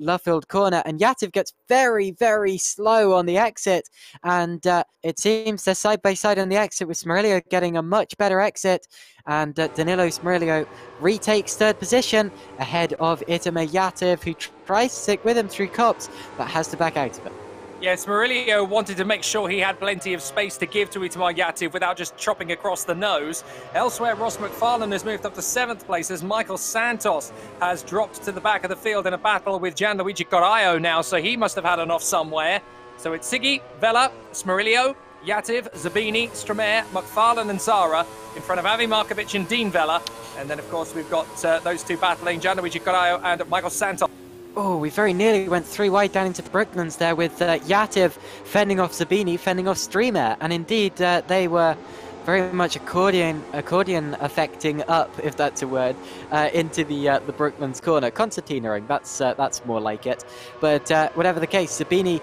Luffield corner, and Yativ gets very, very slow on the exit, and it seems they're side by side on the exit, with Smerillo getting a much better exit, and Danilo Smerillo retakes third position ahead of Itamar Yativ, who tries to stick with him through Copse but has to back out of it. Yes, Smerillo wanted to make sure he had plenty of space to give to Itamar Yativ without just chopping across the nose. Elsewhere, Ross McFarlane has moved up to 7th place as Michael Santos has dropped to the back of the field in a battle with Gianluigi Corrao now, so he must have had an off somewhere. So it's Siggy, Vella, Smerillo, Yativ, Zabini, Stromae, McFarlane and Zara in front of Avi Markovic and Dean Vella. And then, of course, we've got those two battling, Gianluigi Corrao and Michael Santos. Oh, we very nearly went 3 wide down into Brooklands there, with Yativ fending off Zabini, fending off Streamer, and indeed they were very much accordion affecting up, if that's a word, into the Brooklands corner. Concertinaing, that's more like it. But whatever the case, Zabini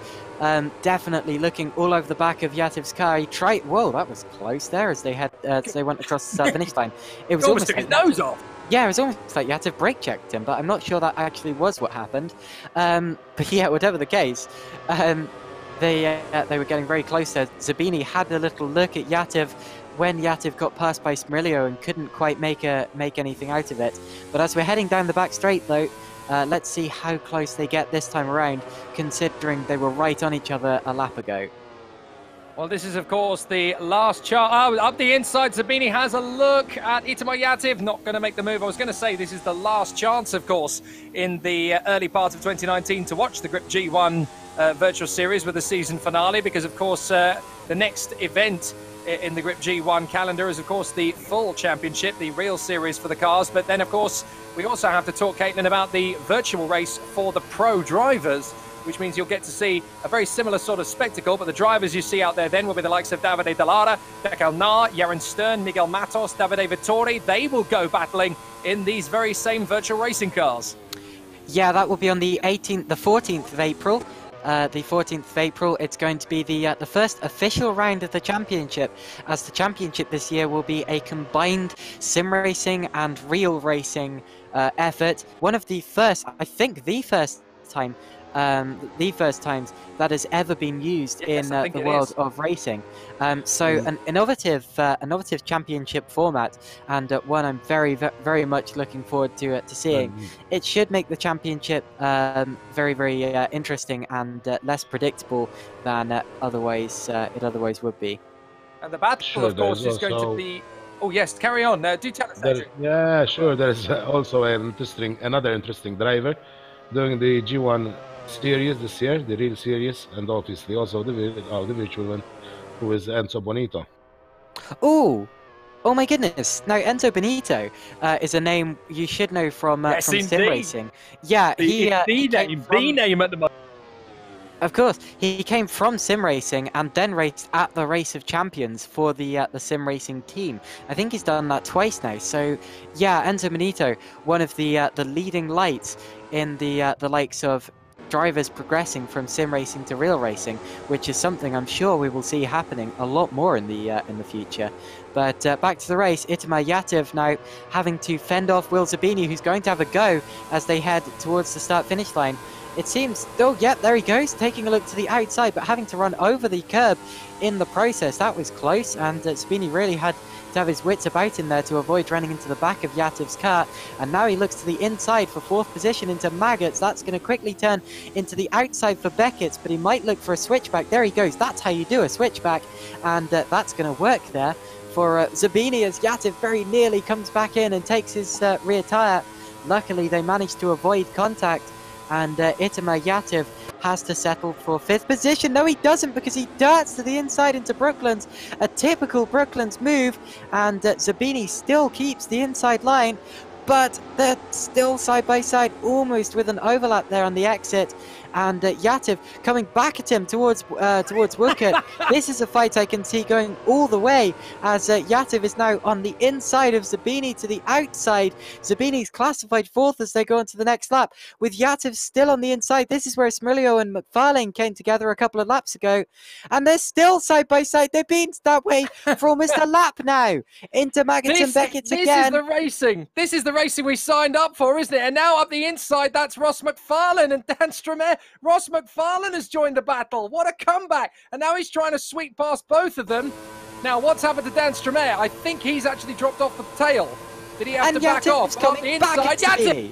definitely looking all over the back of Yativ's car. He tried. Whoa, that was close there as they went across the finish line. It was almost took like his nose off. Yeah, it was almost like Yativ brake checked him, but I'm not sure that actually was what happened. But yeah, whatever the case, they were getting very close there. Zabini had a little look at Yativ when Yativ got passed by Smerillo and couldn't quite make anything out of it. But as we're heading down the back straight, though, let's see how close they get this time around, considering they were right on each other a lap ago. Well, this is, of course, the last chart. Oh, up the inside, Zabini has a look at Itamar Yativ. Not going to make the move. I was going to say this is the last chance, of course, in the early part of 2019 to watch the Griiip G1 Virtual Series with the season finale, because, of course, the next event in the Griiip G1 calendar is, of course, the full championship, the real series for the cars. But then, of course, we also have to talk, Caitlin, about the virtual race for the pro drivers, which means you'll get to see a very similar sort of spectacle, but the drivers you see out there then will be the likes of Davide Dallara, Beckel Nar, Jaron Stern, Miguel Matos, Davide Vittori. They will go battling in these very same virtual racing cars. Yeah, that will be on the 14th of April. The 14th of April, it's going to be the first official round of the championship, as the championship this year will be a combined sim racing and real racing effort. One of the first, I think the first time times that has ever been used in the world of racing. So an innovative championship format, and one I'm very, very much looking forward to seeing. It should make the championship very, very interesting and less predictable than it otherwise would be. And the battle, of course, is going to be. Oh yes, carry on. Do tell us, Andrew. Yeah, sure. There is also another interesting driver doing the G1 series this year, the real series, and obviously also the virtual one, who is Enzo Bonito. Ooh! Oh my goodness! Now Enzo Benito is a name you should know from sim racing. Yeah, he the name at the moment. Of course, he came from sim racing and then raced at the Race of Champions for the sim racing team. I think he's done that twice now. So, yeah, Enzo Benito, one of the leading lights in the likes of drivers progressing from sim racing to real racing, which is something I'm sure we will see happening a lot more in the future. But back to the race, Itamar Yativ now having to fend off Will Zabini, who's going to have a go as they head towards the start-finish line. It seems, oh, yep, there he goes, taking a look to the outside, but having to run over the curb in the process. That was close, and Zabini really had to have his wits about in there to avoid running into the back of Yativ's car. And now he looks to the inside for 4th position into Maggots. That's going to quickly turn into the outside for Beckett's, but he might look for a switchback. There he goes. That's how you do a switchback, and that's going to work there for Zabini as Yativ very nearly comes back in and takes his rear tyre. Luckily, they managed to avoid contact, and Itamar Yativ has to settle for 5th position. No, he doesn't, because he darts to the inside into Brooklands. A typical Brooklands move, and Zabini still keeps the inside line, but they're still side by side, almost with an overlap there on the exit. And Yativ coming back at him towards Woodcote. This is a fight I can see going all the way, as Yativ is now on the inside of Zabini to the outside. Zabini's classified 4th as they go into the next lap, with Yativ still on the inside. This is where Smirillo and McFarlane came together a couple of laps ago, and they're still side by side. They've been that way for almost a lap now. Into Maggots and Beckett again. This is the racing. This is the racing we signed up for, isn't it? And now up the inside, that's Ross McFarlane and Dan Stromae. Ross McFarlane has joined the battle. What a comeback. And now he's trying to sweep past both of them. Now, what's happened to Dan Stromae? I think he's actually dropped off the tail. Did he have to back off? On the inside, Yativ!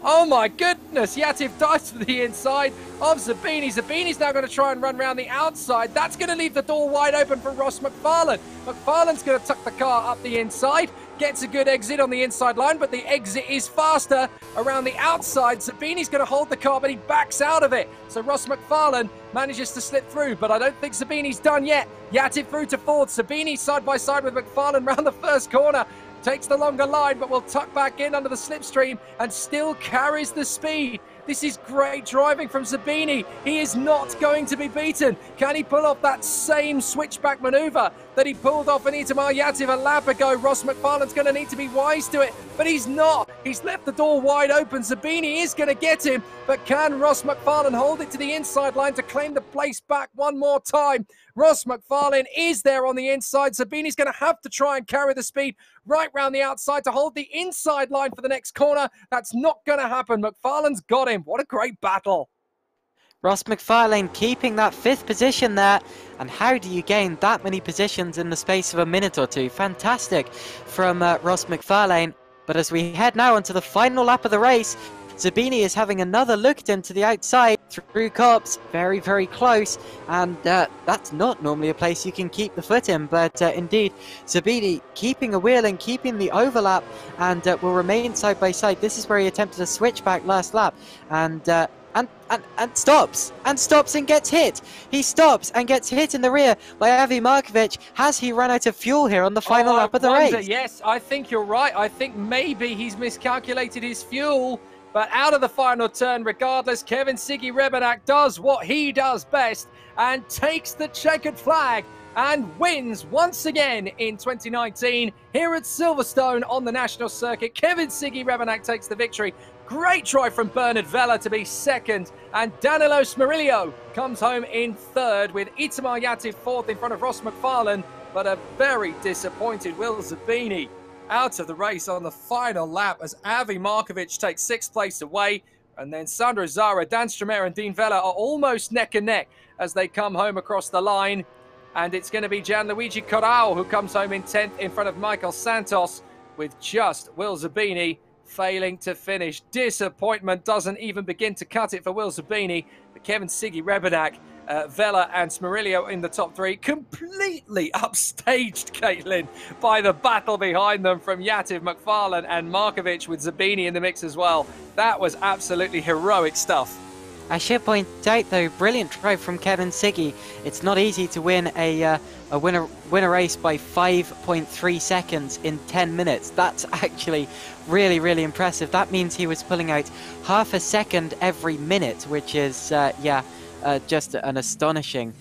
Oh my goodness, Yativ dives to the inside of Zabini. Zabini's now going to try and run around the outside. That's going to leave the door wide open for Ross McFarlane. McFarlane's going to tuck the car up the inside, gets a good exit on the inside line, but the exit is faster around the outside. Zabini's going to hold the car, but he backs out of it. So Ross McFarlane manages to slip through, but I don't think Zabini's done yet. Yativ through to 4th. Zabini side by side with McFarlane round the first corner. Takes the longer line, but will tuck back in under the slipstream and still carries the speed. This is great driving from Zabini. He is not going to be beaten. Can he pull off that same switchback maneuver that he pulled off in Itamar Yativ a lap ago? Ross McFarlane's going to need to be wise to it, but he's not. He's left the door wide open. Zabini is going to get him, but can Ross McFarlane hold it to the inside line to claim the place back one more time? Ross McFarlane is there on the inside. Zabini's going to have to try and carry the speed right round the outside to hold the inside line for the next corner. That's not going to happen. McFarlane's got him. What a great battle. Ross McFarlane keeping that 5th position there. And how do you gain that many positions in the space of a minute or two? Fantastic from Ross McFarlane. But as we head now onto the final lap of the race, Zabini is having another look at him to the outside through Copse, very, very close, and that's not normally a place you can keep the foot in, but indeed, Zabini keeping a wheel and keeping the overlap, and will remain side by side. This is where he attempted a switchback last lap, and stops and gets hit. He stops and gets hit in the rear by Avi Markovic. Has he run out of fuel here on the final lap of the race? Yes, I think you're right. I think maybe he's miscalculated his fuel. But out of the final turn, regardless, Kevin Siggy Rebenak does what he does best and takes the checkered flag and wins once again in 2019 here at Silverstone on the national circuit. Kevin Siggy Rebenak takes the victory. Great try from Bernard Vella to be 2nd, and Danilo Smirillo comes home in 3rd with Itamar Yativ 4th in front of Ross McFarlane, but a very disappointed Will Zabini out of the race on the final lap as Avi Markovic takes 6th place away. And then Sandro Zara, Dan Stromae and Dean Vella are almost neck and neck as they come home across the line. And it's going to be Gianluigi Corrao who comes home in 10th in front of Michael Santos, with just Will Zabini failing to finish. Disappointment doesn't even begin to cut it for Will Zabini. But Kevin Siggy Rebenak, Vella and Smirillo in the top 3, completely upstaged, Caitlin, by the battle behind them from Yativ, McFarlane and Markovic, with Zabini in the mix as well. That was absolutely heroic stuff. I should point out, though, brilliant drive from Kevin Siggy. It's not easy to win a win a race by 5.3 seconds in 10 minutes. That's actually really, really impressive. That means he was pulling out half a second every minute, which is, just an astonishing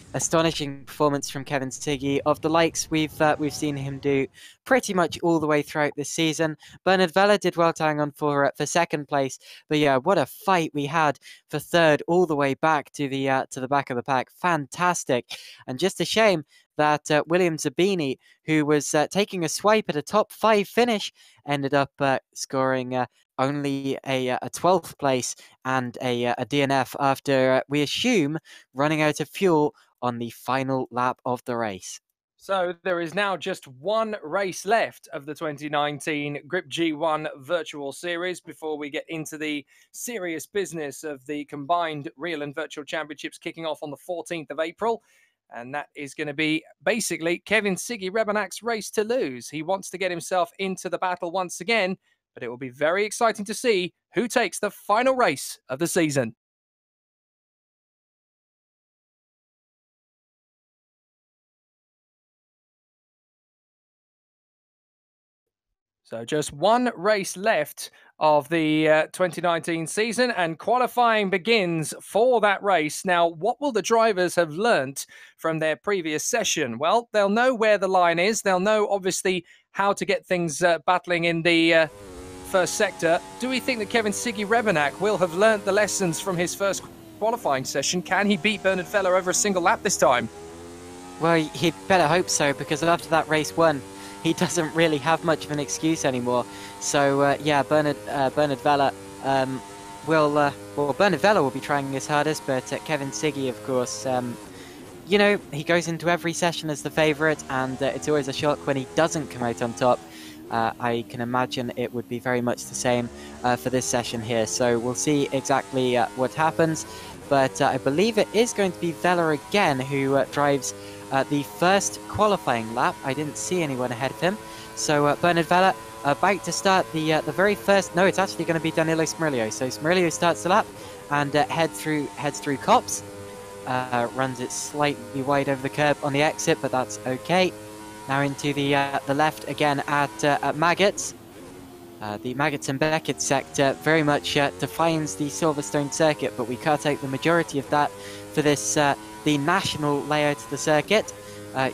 performance from Kevin Siggy, of the likes we've seen him do pretty much all the way throughout this season. Bernard Vella did well to hang on for second place, but yeah, what a fight we had for third all the way back to the back of the pack. Fantastic, and just a shame that William Zabini, who was taking a swipe at a top 5 finish, ended up scoring only a 12th place and a DNF after, we assume, running out of fuel on the final lap of the race. So there is now just one race left of the 2019 Griiip G1 Virtual Series before we get into the serious business of the combined real and virtual championships kicking off on the 14th of April. And that is going to be basically Kevin Siggy Rebenak's race to lose. He wants to get himself into the battle once again, but it will be very exciting to see who takes the final race of the season. So just one race left of the 2019 season, and qualifying begins for that race. Now, what will the drivers have learnt from their previous session? Well, they'll know where the line is. They'll know, obviously, how to get things battling in the first sector. Do we think that Kevin Siggy Rebenak will have learnt the lessons from his first qualifying session? Can he beat Bernard Vella over a single lap this time? Well, he'd better hope so, because after that race 1, he doesn't really have much of an excuse anymore. So yeah, Bernard Vella Bernard Vella will be trying his hardest, but Kevin Siggy, of course, you know, he goes into every session as the favourite, and it's always a shock when he doesn't come out on top. I can imagine it would be very much the same for this session here. So we'll see exactly what happens. But I believe it is going to be Vella again who drives the first qualifying lap. I didn't see anyone ahead of him. So Bernard Vella about to start the very first. No, it's actually going to be Danilo Smerillo. So Smerillo starts the lap and heads through Copse. Runs it slightly wide over the curb on the exit, but that's okay. Now into the left again at Maggots. The Maggots and Beckett sector very much defines the Silverstone circuit, but we cut out the majority of that for this the national layout of the circuit,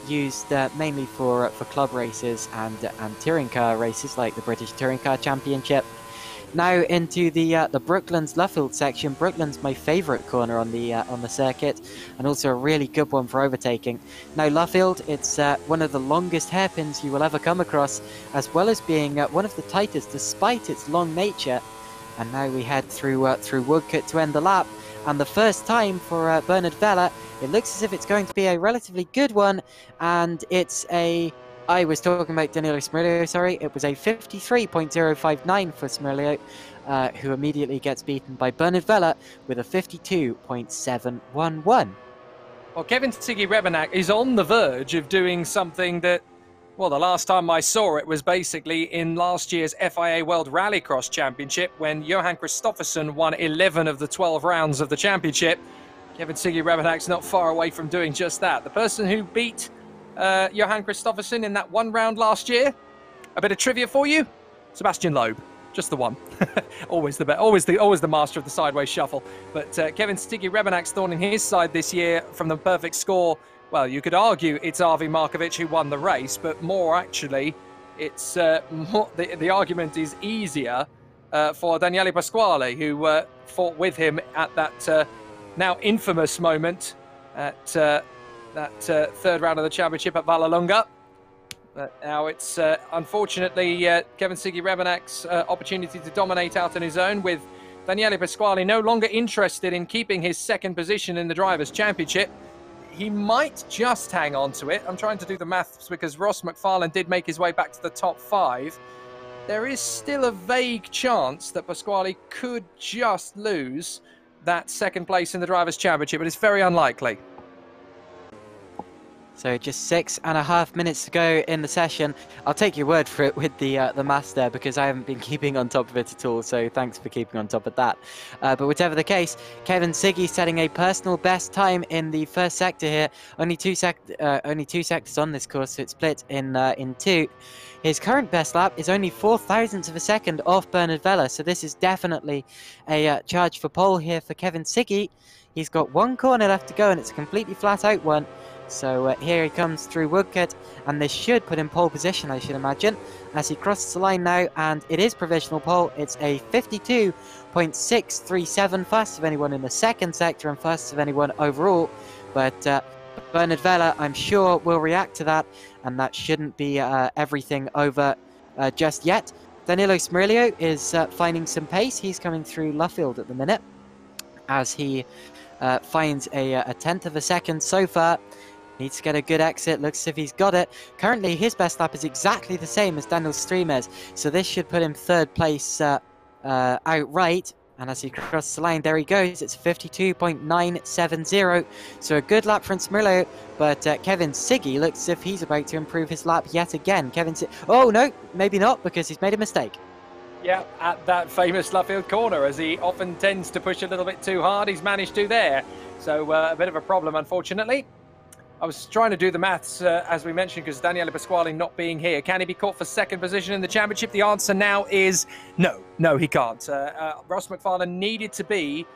used mainly for club races and touring car races like the British Touring Car Championship. Now into the Brooklands Luffield section. Brooklands, my favourite corner on the circuit, and also a really good one for overtaking. Now Luffield, it's one of the longest hairpins you will ever come across, as well as being one of the tightest despite its long nature. And now we head through Woodcote to end the lap, and the first time for Bernard Vella, it looks as if it's going to be a relatively good one, and it's a... I was talking about Danilo Smerillo, sorry. It was a 53.059 for Smerillo, who immediately gets beaten by Bernard Vella with a 52.711. Well, Kevin Siggy Rebenak is on the verge of doing something that, well, the last time I saw it was basically in last year's FIA World Rallycross Championship when Johan Kristoffersson won 11 of the 12 rounds of the championship. Kevin Siggy Rebenak's not far away from doing just that. The person who beat Johan Kristoffersson in that one round last year. A bit of trivia for you: Sebastian Loeb, just the one. always the master of the sideways shuffle. But Kevin Siggy Rebenak's thorn in his side this year from the perfect score. Well, you could argue it's Arvi Markovic who won the race, but more actually, it's the argument is easier for Daniele Pasquale, who fought with him at that now infamous moment at that third round of the championship at Vallelunga. But now it's unfortunately Kevin Siggy Rebenak's opportunity to dominate out on his own, with Daniele Pasquale no longer interested in keeping his second position in the Drivers' Championship. He might just hang on to it. I'm trying to do the maths because Ross McFarlane did make his way back to the top 5. There is still a vague chance that Pasquale could just lose that second place in the Drivers' Championship, but it's very unlikely. So just 6.5 minutes to go in the session. I'll take your word for it with the maths there, because I haven't been keeping on top of it at all. So thanks for keeping on top of that. But whatever the case, Kevin Siggy setting a personal best time in the first sector here. Only two sectors on this course, so it's split in two. His current best lap is only 0.04 of a second off Bernard Vella, so this is definitely a charge for pole here for Kevin Siggy. He's got one corner left to go, and it's a completely flat out one. So here he comes through Woodcut, and this should put him pole position, I should imagine, as he crosses the line now, and it is provisional pole. It's a 52.637, fastest of anyone in the second sector and fastest of anyone overall. But Bernard Vella, I'm sure, will react to that, and that shouldn't be everything over just yet. Danilo Smerilio is finding some pace. He's coming through Luffield at the minute, as he finds a 1/10 of a second so far. Needs to get a good exit. Looks as if he's got it. Currently, his best lap is exactly the same as Daniel Streamers, so this should put him third place outright. And as he crosses the line, there he goes. It's 52.970. So a good lap from Smerillo, but Kevin Siggy looks as if he's about to improve his lap yet again. Oh, no, maybe not, because he's made a mistake. Yeah, at that famous Luffield corner, as he often tends to push a little bit too hard, he's managed to there. So a bit of a problem, unfortunately. I was trying to do the maths, as we mentioned, because Daniele Pasquale not being here. Can he be caught for second position in the championship? The answer now is no. No, he can't. Ross McFarlane needed to be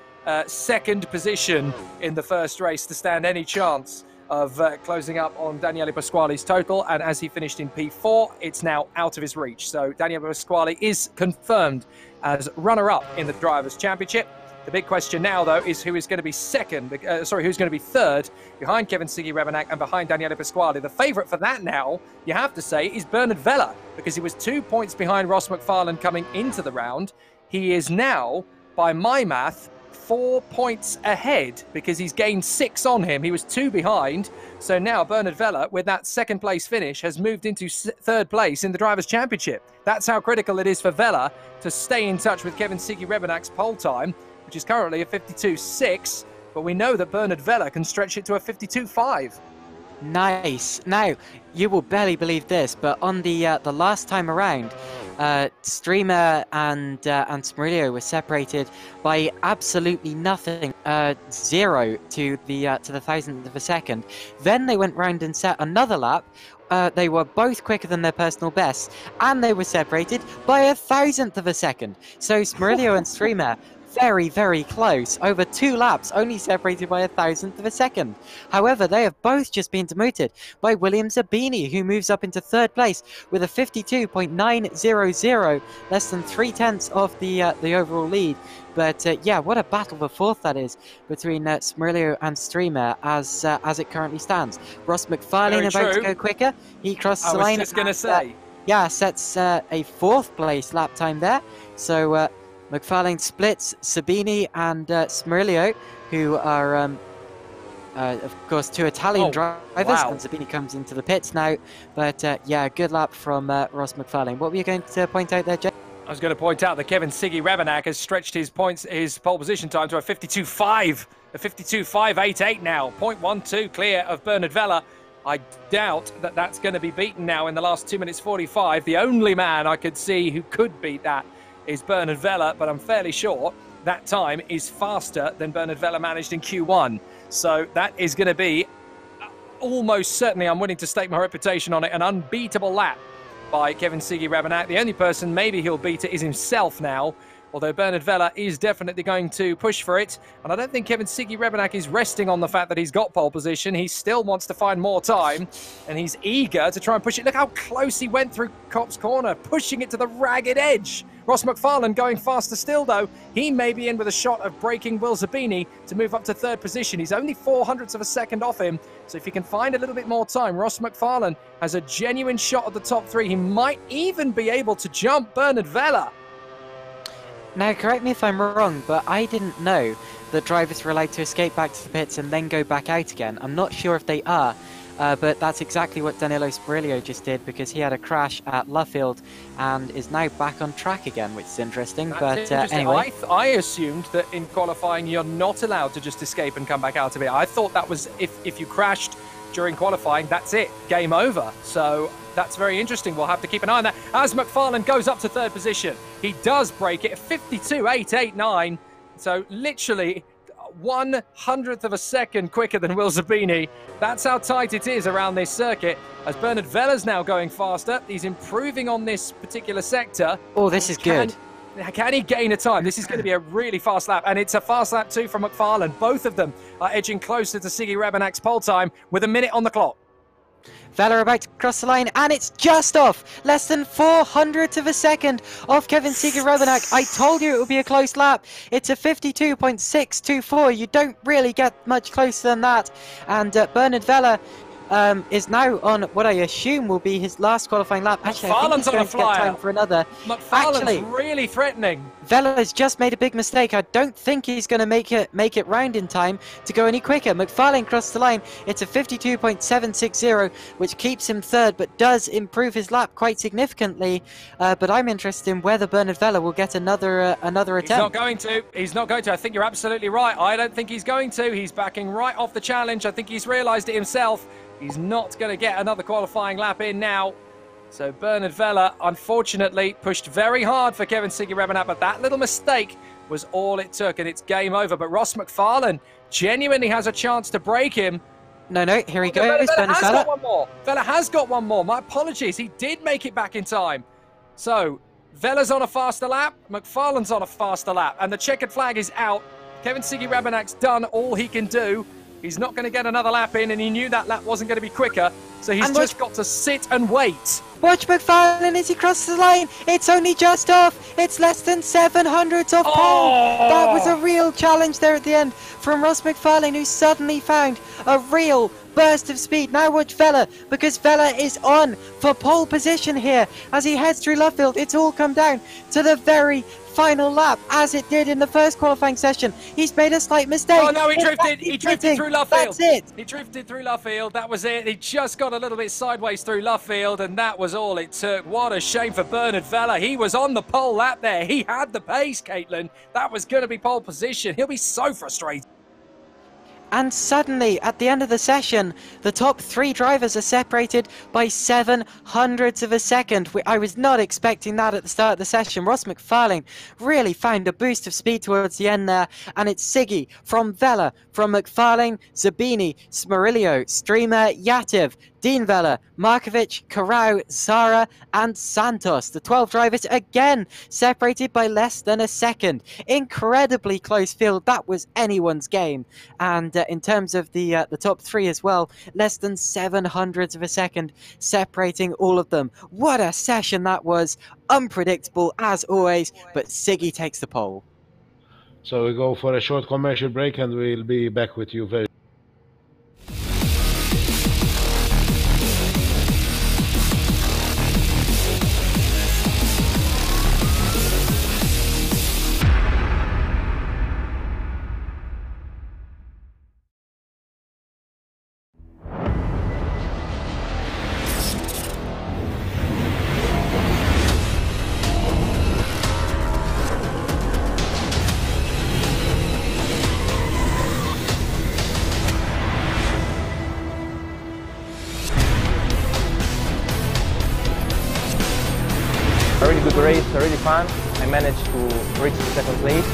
second position in the first race to stand any chance of closing up on Daniele Pasquale's total. And as he finished in P4, it's now out of his reach. So Daniele Pasquale is confirmed as runner-up in the Drivers' Championship. The big question now, though, is who is going to be who's going to be third behind Kevin Siggy Rebenak and behind Daniele Pasquale. The favourite for that now, you have to say, is Bernard Vella, because he was 2 points behind Ross McFarlane coming into the round. He is now, by my math, 4 points ahead, because he's gained 6 on him. He was 2 behind. So now Bernard Vella, with that second place finish, has moved into third place in the Drivers' Championship. That's how critical it is for Vella to stay in touch with Kevin Siggy Rebenak's pole time, which is currently a 52.6, but we know that Bernard Vella can stretch it to a 52.5. Nice. Now, you will barely believe this, but on the last time around, Streamer and Smerilio were separated by absolutely nothing, 0 to the 1,000th of a second. Then they went round and set another lap. They were both quicker than their personal bests, and they were separated by 1,000th of a second. So Smerilio and Streamer, very, very close. Over 2 laps, only separated by 1,000th of a second. However, they have both just been demoted by William Zabini, who moves up into third place with a 52.900, less than 3/10 of the overall lead. But yeah, what a battle for fourth that is between Smerilio and Streamer as it currently stands. Ross McFarlane about to go quicker. He crosses the line. I was just going to say. Yeah, sets a 4th place lap time there. So McFarlane splits Sabini and Smerilio, who are, of course, 2 Italian drivers. Wow. And Sabini comes into the pits now. But yeah, good lap from Ross McFarlane. What were you going to point out there, Jay? I was going to point out that Kevin Siggy Rebenak has stretched his pole position time to a 52.5, a 52.588 now, 0.12 clear of Bernard Vella. I doubt that that's going to be beaten now in the last 2 minutes 45. The only man I could see who could beat that is Bernard Vella, but I'm fairly sure that time is faster than Bernard Vella managed in Q1. So that is going to be almost certainly, I'm willing to stake my reputation on it, an unbeatable lap by Kevin Siggy Rebenak. The only person maybe he'll beat it is himself now, although Bernard Vella is definitely going to push for it. And I don't think Kevin Siggy Rebenak is resting on the fact that he's got pole position. He still wants to find more time, and he's eager to try and push it. Look how close he went through Cop's corner, pushing it to the ragged edge. Ross McFarlane going faster still, though. He may be in with a shot of breaking Will Zabini to move up to third position. He's only 0.04 of a second off him. So if he can find a little bit more time, Ross McFarlane has a genuine shot at the top 3. He might even be able to jump Bernard Vella. Now, correct me if I'm wrong, but I didn't know that drivers were allowed to escape back to the pits and then go back out again. I'm not sure if they are. But that's exactly what Danilo Smerilio just did, because he had a crash at Luffield and is now back on track again, which is interesting. Anyway, I assumed that in qualifying you're not allowed to just escape and come back out of it. I thought that was if you crashed during qualifying, that's it, game over. So that's very interesting. We'll have to keep an eye on that. As McFarlane goes up to third position, he does break it, 52.889. So literally 1/100th of a second quicker than Will Zabini. That's how tight it is around this circuit. As Bernard Veller's now going faster, he's improving on this particular sector. Oh, this is good. Can he gain a time? This is going to be a really fast lap, and it's a fast lap too from McFarlane. Both of them are edging closer to Sigi Rebennak's pole time with a minute on the clock. Veller about to cross the line, and it's just off. Less than 400th of a second off Kevin Sigi Rebennak. I told you it would be a close lap. It's a 52.624. You don't really get much closer than that. And Bernard Veller is now on what I assume will be his last qualifying lap. Actually, I think he's going to get time for another. McFarlane's really threatening. Veller's just made a big mistake. I don't think he's going to make it round in time to go any quicker. McFarlane crossed the line. It's a 52.760, which keeps him third, but does improve his lap quite significantly. But I'm interested in whether Bernard Veller will get another attempt. He's not going to. He's not going to. I think you're absolutely right. I don't think he's going to. He's backing right off the challenge. I think he's realised it himself. He's not going to get another qualifying lap in now. So Bernard Veller, unfortunately, pushed very hard for Kevin Sigi Rebennak, but that little mistake was all it took, and it's game over. But Ross McFarlane genuinely has a chance to break him. No, here he goes. Veller has got one more. Veller has got one more. My apologies. He did make it back in time. So Veller's on a faster lap. McFarlane's on a faster lap, and the checkered flag is out. Kevin Sigi Rebennak's done all he can do. He's not going to get another lap in, and he knew that lap wasn't going to be quicker, so he's just got to sit and wait. Watch McFarlane as he crosses the line. It's only just off. It's less than 700ths off pole. That was a real challenge there at the end from Ross McFarlane, who suddenly found a real burst of speed. Now watch Veller, because Veller is on for pole position here as he heads through Luffield. It's all come down to the very final lap, as it did in the first qualifying session. He's made a slight mistake. Oh no, he drifted. He drifted through Luffield. That's it. He drifted through Luffield. That was it. He just got a little bit sideways through Luffield, and that was all it took. What a shame for Bernard Veller. He was on the pole lap there. He had the pace, Caitlin. That was going to be pole position. He'll be so frustrated. And suddenly, at the end of the session, the top three drivers are separated by 700ths of a second. I was not expecting that at the start of the session. Ross McFarlane really found a boost of speed towards the end there. And it's Sigi from Veller, from McFarlane, Zabini, Smarillo, Streamer, Yativ, Dean Veller, Markovic, Carrao, Zara and Santos. The 12 drivers again separated by less than a second. Incredibly close field. That was anyone's game. And in terms of the top three as well, less than 700ths of a second separating all of them. What a session that was. Unpredictable as always, but Sigi takes the pole. So we go for a short commercial break and we'll be back with you very A really good race, really fun. I managed to reach the second place.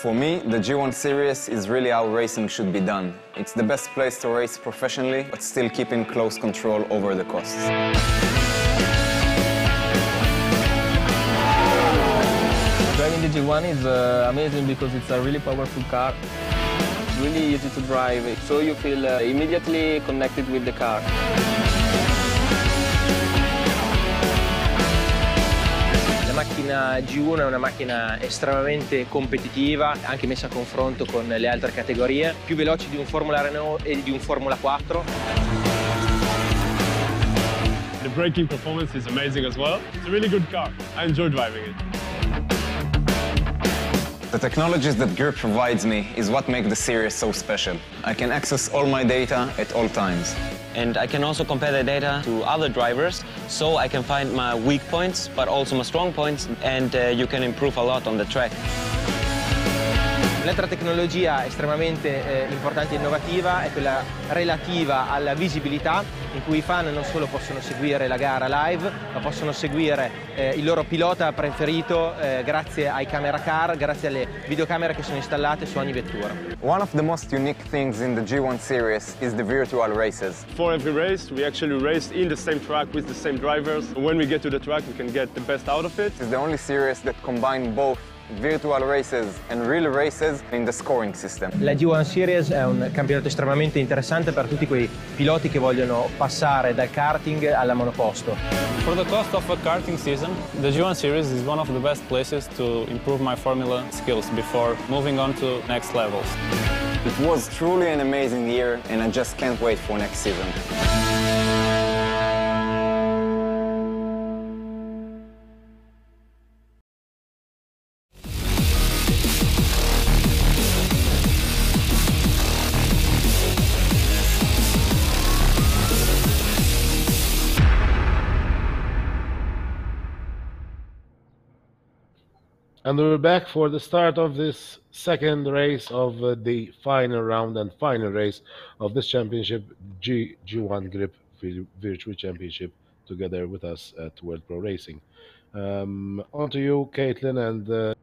For me, the G1 series is really how racing should be done. It's the best place to race professionally, but still keeping close control over the costs. Driving the G1 is amazing because it's a really powerful car. It's really easy to drive, so you feel immediately connected with the car. macchina G1 è una macchina estremamente competitiva, anche messa a confronto con le altre categorie, più veloci di un Formula Renault e di un Formula 4. The braking performance is amazing as well. It's a really good car. I enjoy driving it. The technologies that Griiip provides me is what makes the series so special. I can access all my data at all times. And I can also compare the data to other drivers, so I can find my weak points, but also my strong points, and you can improve a lot on the track. L'altra tecnologia estremamente importante e innovativa è quella relativa alla visibilità, in cui i fan non solo possono seguire la gara live, ma possono seguire il loro pilota preferito grazie ai camera car, grazie alle videocamere che sono installate su ogni vettura. One of the most unique things in the G1 series is the virtual races. For every race, we actually race in the same track with the same drivers. When we get to the track, we can get the best out of it. It's the only series that combines both virtual races and real races in the scoring system. La G1 Series è un campionato estremamente interessante per tutti quei piloti che vogliono passare dal karting alla monoposto. For the cost of a karting season, the G1 Series is one of the best places to improve my formula skills before moving on to next levels. It was truly an amazing year and I just can't wait for next season. And we're back for the start of this second race of the final round and final race of this championship, G1 Griiip Virtual Championship, together with us at World Pro Racing. On to you, Caitlin, and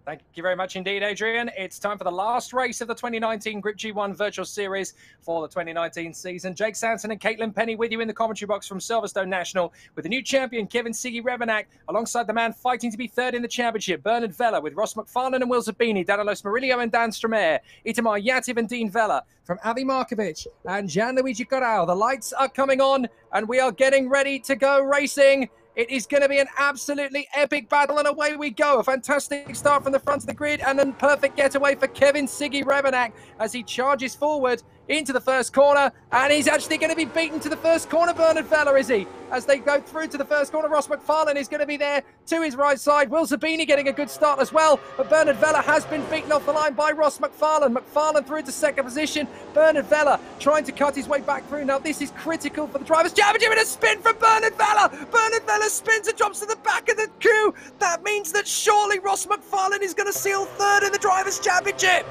thank you very much indeed, Adrian. It's time for the last race of the 2019 Griiip G1 Virtual Series for the 2019 season. Jake Sanson and Caitlin Penny with you in the commentary box from Silverstone National, with the new champion, Kevin Siggy Rebenak, alongside the man fighting to be third in the championship, Bernard Vella, with Ross McFarlane and Will Zabini, Danilos Murillo and Dan Stramer, Itamar Yativ and Dean Vella, from Avi Markovic and Gianluigi Corrao. The lights are coming on and we are getting ready to go racing. It is going to be an absolutely epic battle, and away we go. A fantastic start from the front of the grid, and a perfect getaway for Kevin Siggy Rebenak as he charges forward into the first corner, and he's actually going to be beaten to the first corner. Bernard Vella, is he? As they go through to the first corner, Ross McFarlane is going to be there to his right side. Will Zabini getting a good start as well, but Bernard Vella has been beaten off the line by Ross McFarlane. McFarlane through to second position. Bernard Vella trying to cut his way back through. Now this is critical for the Drivers' Championship, and a spin from Bernard Vella. Bernard Vella spins and drops to the back of the queue. That means that surely Ross McFarlane is going to seal third in the Drivers' Championship.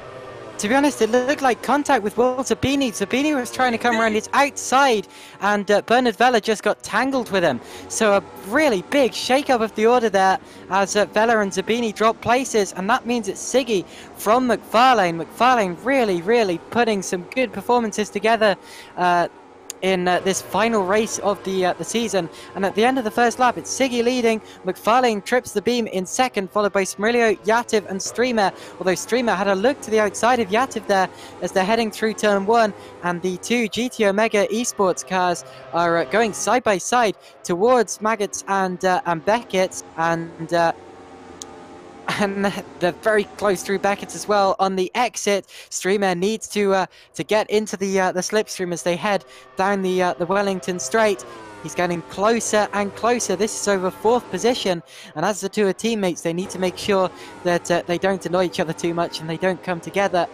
To be honest, it looked like contact with Will Zabini. Zabini was trying to come around his outside, and Bernard Vella just got tangled with him. So a really big shake-up of the order there as Vella and Zabini drop places, and that means it's Siggy from McFarlane. McFarlane really putting some good performances together in this final race of the season. And at the end of the first lap, it's Siggy leading. McFarlane trips the beam in second, followed by Smurillo, Yativ and Streamer, although Streamer had a look to the outside of Yativ there as they're heading through turn one, and the two GT Omega esports cars are going side by side towards Maggots and Beckett, and they're very close through Beckett's as well. On the exit, Streamer needs to get into the slipstream as they head down the Wellington Straight. He's getting closer and closer. This is over fourth position, and as the two are teammates, they need to make sure that they don't annoy each other too much and they don't come together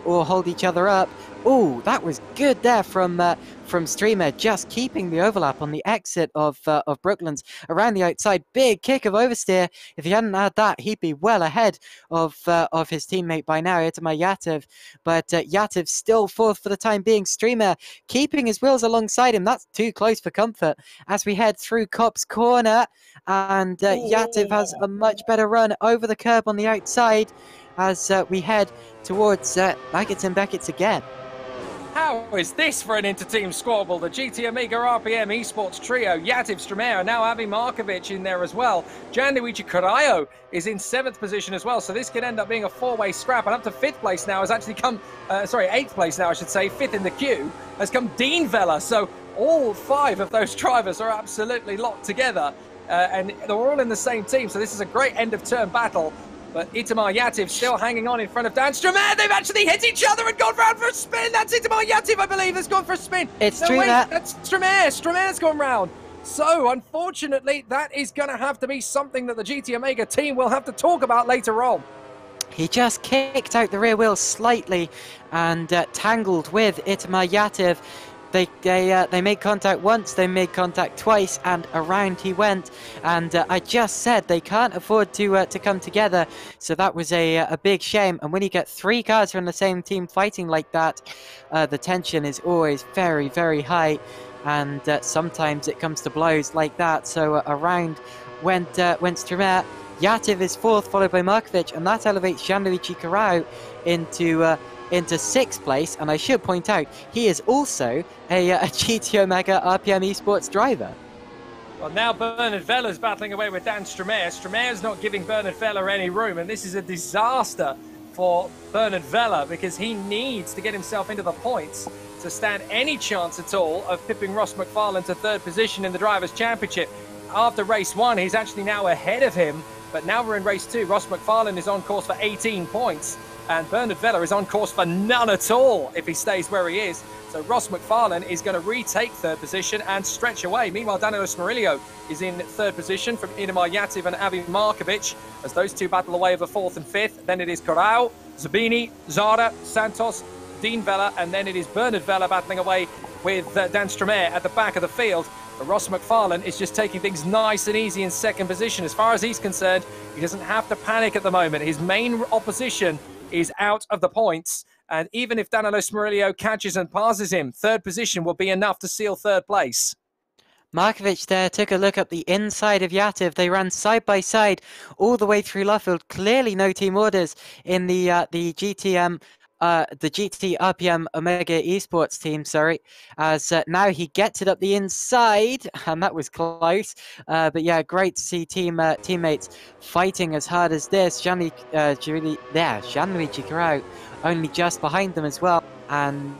or hold each other up. Oh, that was good there from Streamer, just keeping the overlap on the exit of Brooklands around the outside. Big kick of oversteer. If he hadn't had that, he'd be well ahead of his teammate by now, Itamar Yativ. But Yativ still fourth for the time being. Streamer keeping his wheels alongside him. That's too close for comfort as we head through Cop's Corner, and Yativ has a much better run over the curb on the outside as we head towards Maggots and Beckett's again. How is this for an inter-team squabble? The GT Amiga RPM esports trio, Yativ, Stramer, now Avi Markovic in there as well. Gianluigi Corrao is in 7th position as well, so this could end up being a four-way scrap, and up to 5th place now has actually come, 8th place now I should say, 5th in the queue, has come Dean Vella, so all 5 of those drivers are absolutely locked together. and they're all in the same team, so this is a great end-of-turn battle. But Itamar Yativ still hanging on in front of Dan Strumere. They've actually hit each other and gone round for a spin. That's Itamar Yativ, I believe, that's gone for a spin. It's true. That's Strumere. Strumere's gone round. So, unfortunately, that is going to have to be something that the GT Omega team will have to talk about later on. He just kicked out the rear wheel slightly and tangled with Itamar Yativ. They made contact once, they made contact twice, and around he went. And I just said they can't afford to come together, so that was a big shame. And when you get 3 cars from the same team fighting like that, the tension is always very, very high, and sometimes it comes to blows like that. So around went Strumere. Yativ is 4th, followed by Markovic, and that elevates Gianluigi Carrao into 6th place. And I should point out, he is also a GT Omega RPM Esports driver. Well, now Bernard Veller's battling away with Dan Strumere. Strumere's not giving Bernard Veller any room, and this is a disaster for Bernard Veller because he needs to get himself into the points to stand any chance at all of pipping Ross McFarlane to 3rd position in the Drivers' Championship. After race 1, he's actually now ahead of him, but now we're in race 2. Ross McFarlane is on course for 18 points. And Bernard Veller is on course for none at all if he stays where he is. So Ross McFarlane is going to retake 3rd position and stretch away. Meanwhile, Danilo Smerillo is in 3rd position from Itamar Yativ and Avi Markovic as those two battle away over 4th and 5th. Then it is Carrao, Zabini, Zara, Santos, Dean Veller, and then it is Bernard Veller battling away with Dan Strumere at the back of the field. But Ross McFarlane is just taking things nice and easy in 2nd position. As far as he's concerned, he doesn't have to panic at the moment. His main opposition is out of the points, and even if Danilo Smerillo catches and passes him, 3rd position will be enough to seal 3rd place. Markovic there took a look at the inside of Yativ. They ran side by side all the way through Luffield. Clearly no team orders in the GT RPM Omega Esports team, as now he gets it up the inside, and that was close. But yeah, great to see teammates fighting as hard as this. Gianluigi Carrao only just behind them as well, and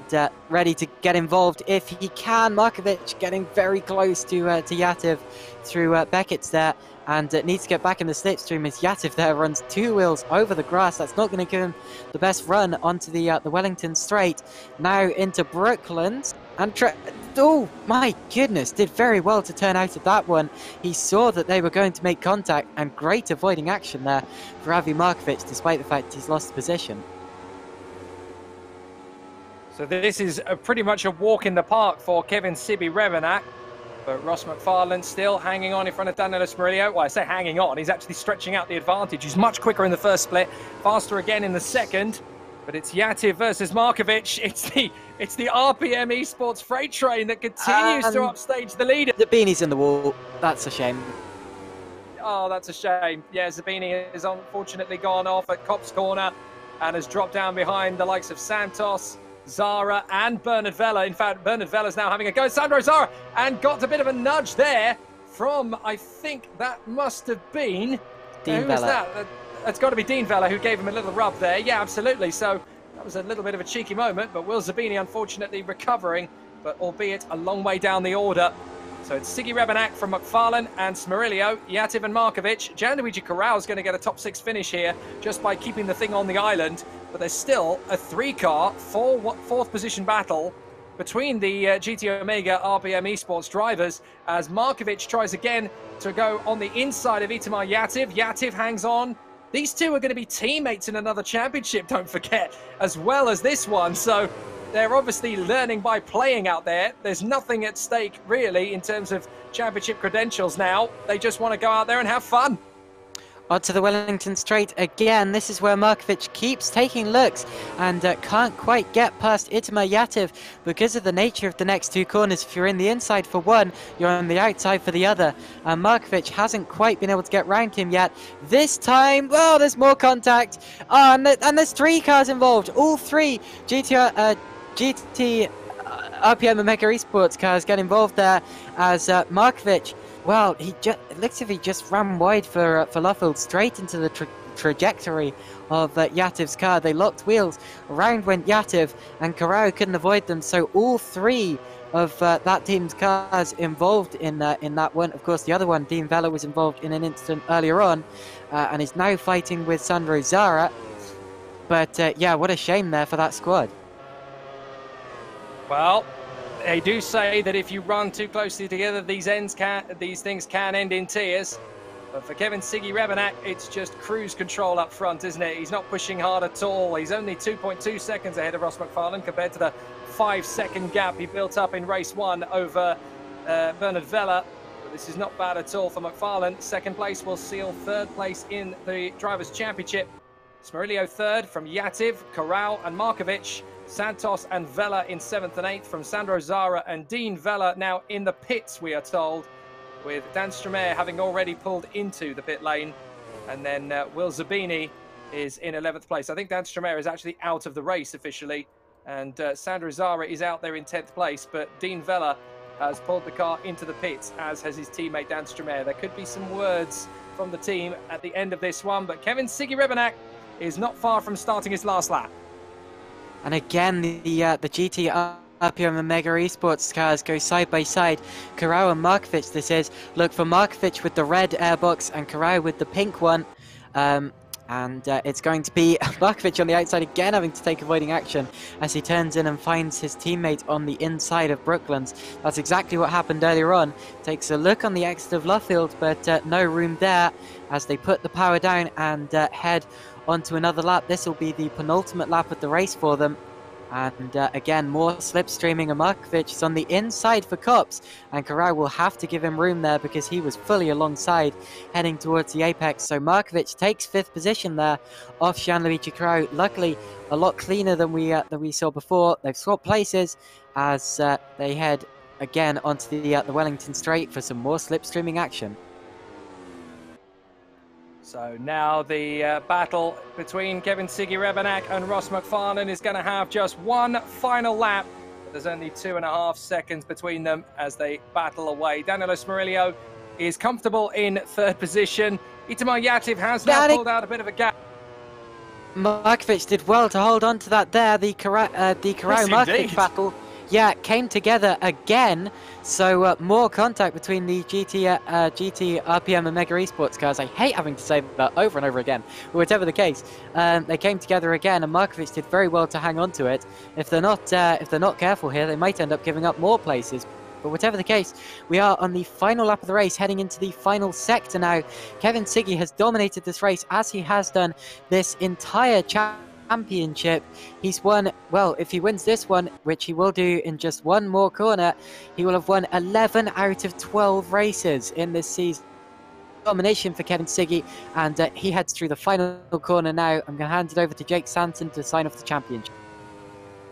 ready to get involved if he can. Markovic getting very close to Yativ through Beckett's there, and needs to get back in the slipstream as Yativ there runs 2 wheels over the grass. That's not going to give him the best run onto the Wellington Straight. Now into Brooklands, and oh my goodness, did very well to turn out of that one. He saw that they were going to make contact, and great avoiding action there for Avi Markovic, despite the fact he's lost position. So this is pretty much a walk in the park for Kevin Sibi Revenak. But Ross McFarlane still hanging on in front of Danilo Smerillo. Well, I say hanging on, he's actually stretching out the advantage. He's much quicker in the 1st split, faster again in the 2nd. But it's Yativ versus Markovic. It's the RPM Esports freight train that continues to upstage the leader. Zabini's in the wall. That's a shame. Oh, that's a shame. Yeah, Zabini has unfortunately gone off at Copse Corner and has dropped down behind the likes of Santos, Zara and Bernard Veller. In fact, Bernard Veller's now having a go at Sandro Zara and got a bit of a nudge there from, I think that must have been... Dean who Veller. Was that? That's got to be Dean Veller who gave him a little rub there. Yeah, absolutely. So that was a little bit of a cheeky moment, but Will Zabini unfortunately recovering, but albeit a long way down the order. So it's Sigi Rebenak from McFarlane and Smerillo, Yativ and Markovic. Gianluigi Carrao is going to get a top 6 finish here just by keeping the thing on the island. But there's still a 3-car, 4th position battle between the GT Omega RPM Esports drivers as Markovic tries again to go on the inside of Itamar Yativ. Yativ hangs on. These two are going to be teammates in another championship, don't forget, as well as this one. So they're obviously learning by playing out there. There's nothing at stake, really, in terms of championship credentials now. They just want to go out there and have fun. Onto the Wellington Straight again. This is where Markovic keeps taking looks and can't quite get past Itamar Yativ because of the nature of the next 2 corners. If you're in the inside for one, you're on the outside for the other. And Markovic hasn't quite been able to get round him yet. This time, well, there's more contact. And there's 3 cars involved. All 3 GT RPM Omega Esports cars get involved there as Markovic, well, it looks as if he just ran wide for Luffield, straight into the trajectory of Yativ's car. They locked wheels, around went Yativ, and Carrao couldn't avoid them, so all 3 of that team's cars involved in that one. Of course, the other one, Dean Vella, was involved in an incident earlier on and is now fighting with Sandro Zara. But yeah, what a shame there for that squad. Well, they do say that if you run too closely together, these things can end in tears. But for Kevin Siggy Rebenak, it's just cruise control up front, isn't it? He's not pushing hard at all. He's only 2.2 seconds ahead of Ross McFarlane compared to the 5-second gap he built up in race 1 over Bernard Vella. But this is not bad at all for McFarlane. Second place will seal third place in the Drivers' Championship. Smurillo third from Yativ, Corral and Markovic. Santos and Vella in 7th and 8th from Sandro Zara and Dean Vella now in the pits, we are told, with Dan Stromae having already pulled into the pit lane. And then Will Zabini is in 11th place. I think Dan Stromae is actually out of the race officially. And Sandro Zara is out there in 10th place. But Dean Vella has pulled the car into the pits, as has his teammate Dan Stromae. There could be some words from the team at the end of this one. But Kevin Siggy Rebenak is not far from starting his last lap. And again, the GT RPM and Mega Esports cars go side by side. Corral and Markovic, this is. Look for Markovic with the red airbox and Corral with the pink one. And it's going to be Markovic on the outside again, having to take avoiding action as he turns in and finds his teammate on the inside of Brooklands. That's exactly what happened earlier on. Takes a look on the exit of Luffield, but no room there as they put the power down and head onto another lap. This will be the penultimate lap of the race for them. And again, more slipstreaming, and Markovic is on the inside for Kops, and Corral will have to give him room there because he was fully alongside heading towards the apex. So Markovic takes 5th position there off Gianluigi Corral. Luckily, a lot cleaner than we saw before. They've swapped places as they head again onto the Wellington Straight for some more slipstreaming action. So now the battle between Kevin Siggy Rebenak and Ross McFarlane is going to have just one final lap. But there's only 2.5 seconds between them as they battle away. Danilo Smurillo is comfortable in 3rd position. Itamar Yativ has now pulled out a bit of a gap. Markovic did well to hold on to that there. The Corral-Markovic battle, yeah, came together again. So more contact between the GT RPM and Mega Esports cars. I hate having to say that over and over again. But whatever the case, they came together again, and Markovic did very well to hang on to it. If they're not careful here, they might end up giving up more places. But whatever the case, we are on the final lap of the race, heading into the final sector now. Kevin Siggy has dominated this race, as he has done this entire championship. He's won, well, if he wins this one, which he will do in just one more corner, he will have won 11 out of 12 races in this season. Domination for Kevin Siggy, and he heads through the final corner now. I'm going to hand it over to Jake Sanson to sign off the championship.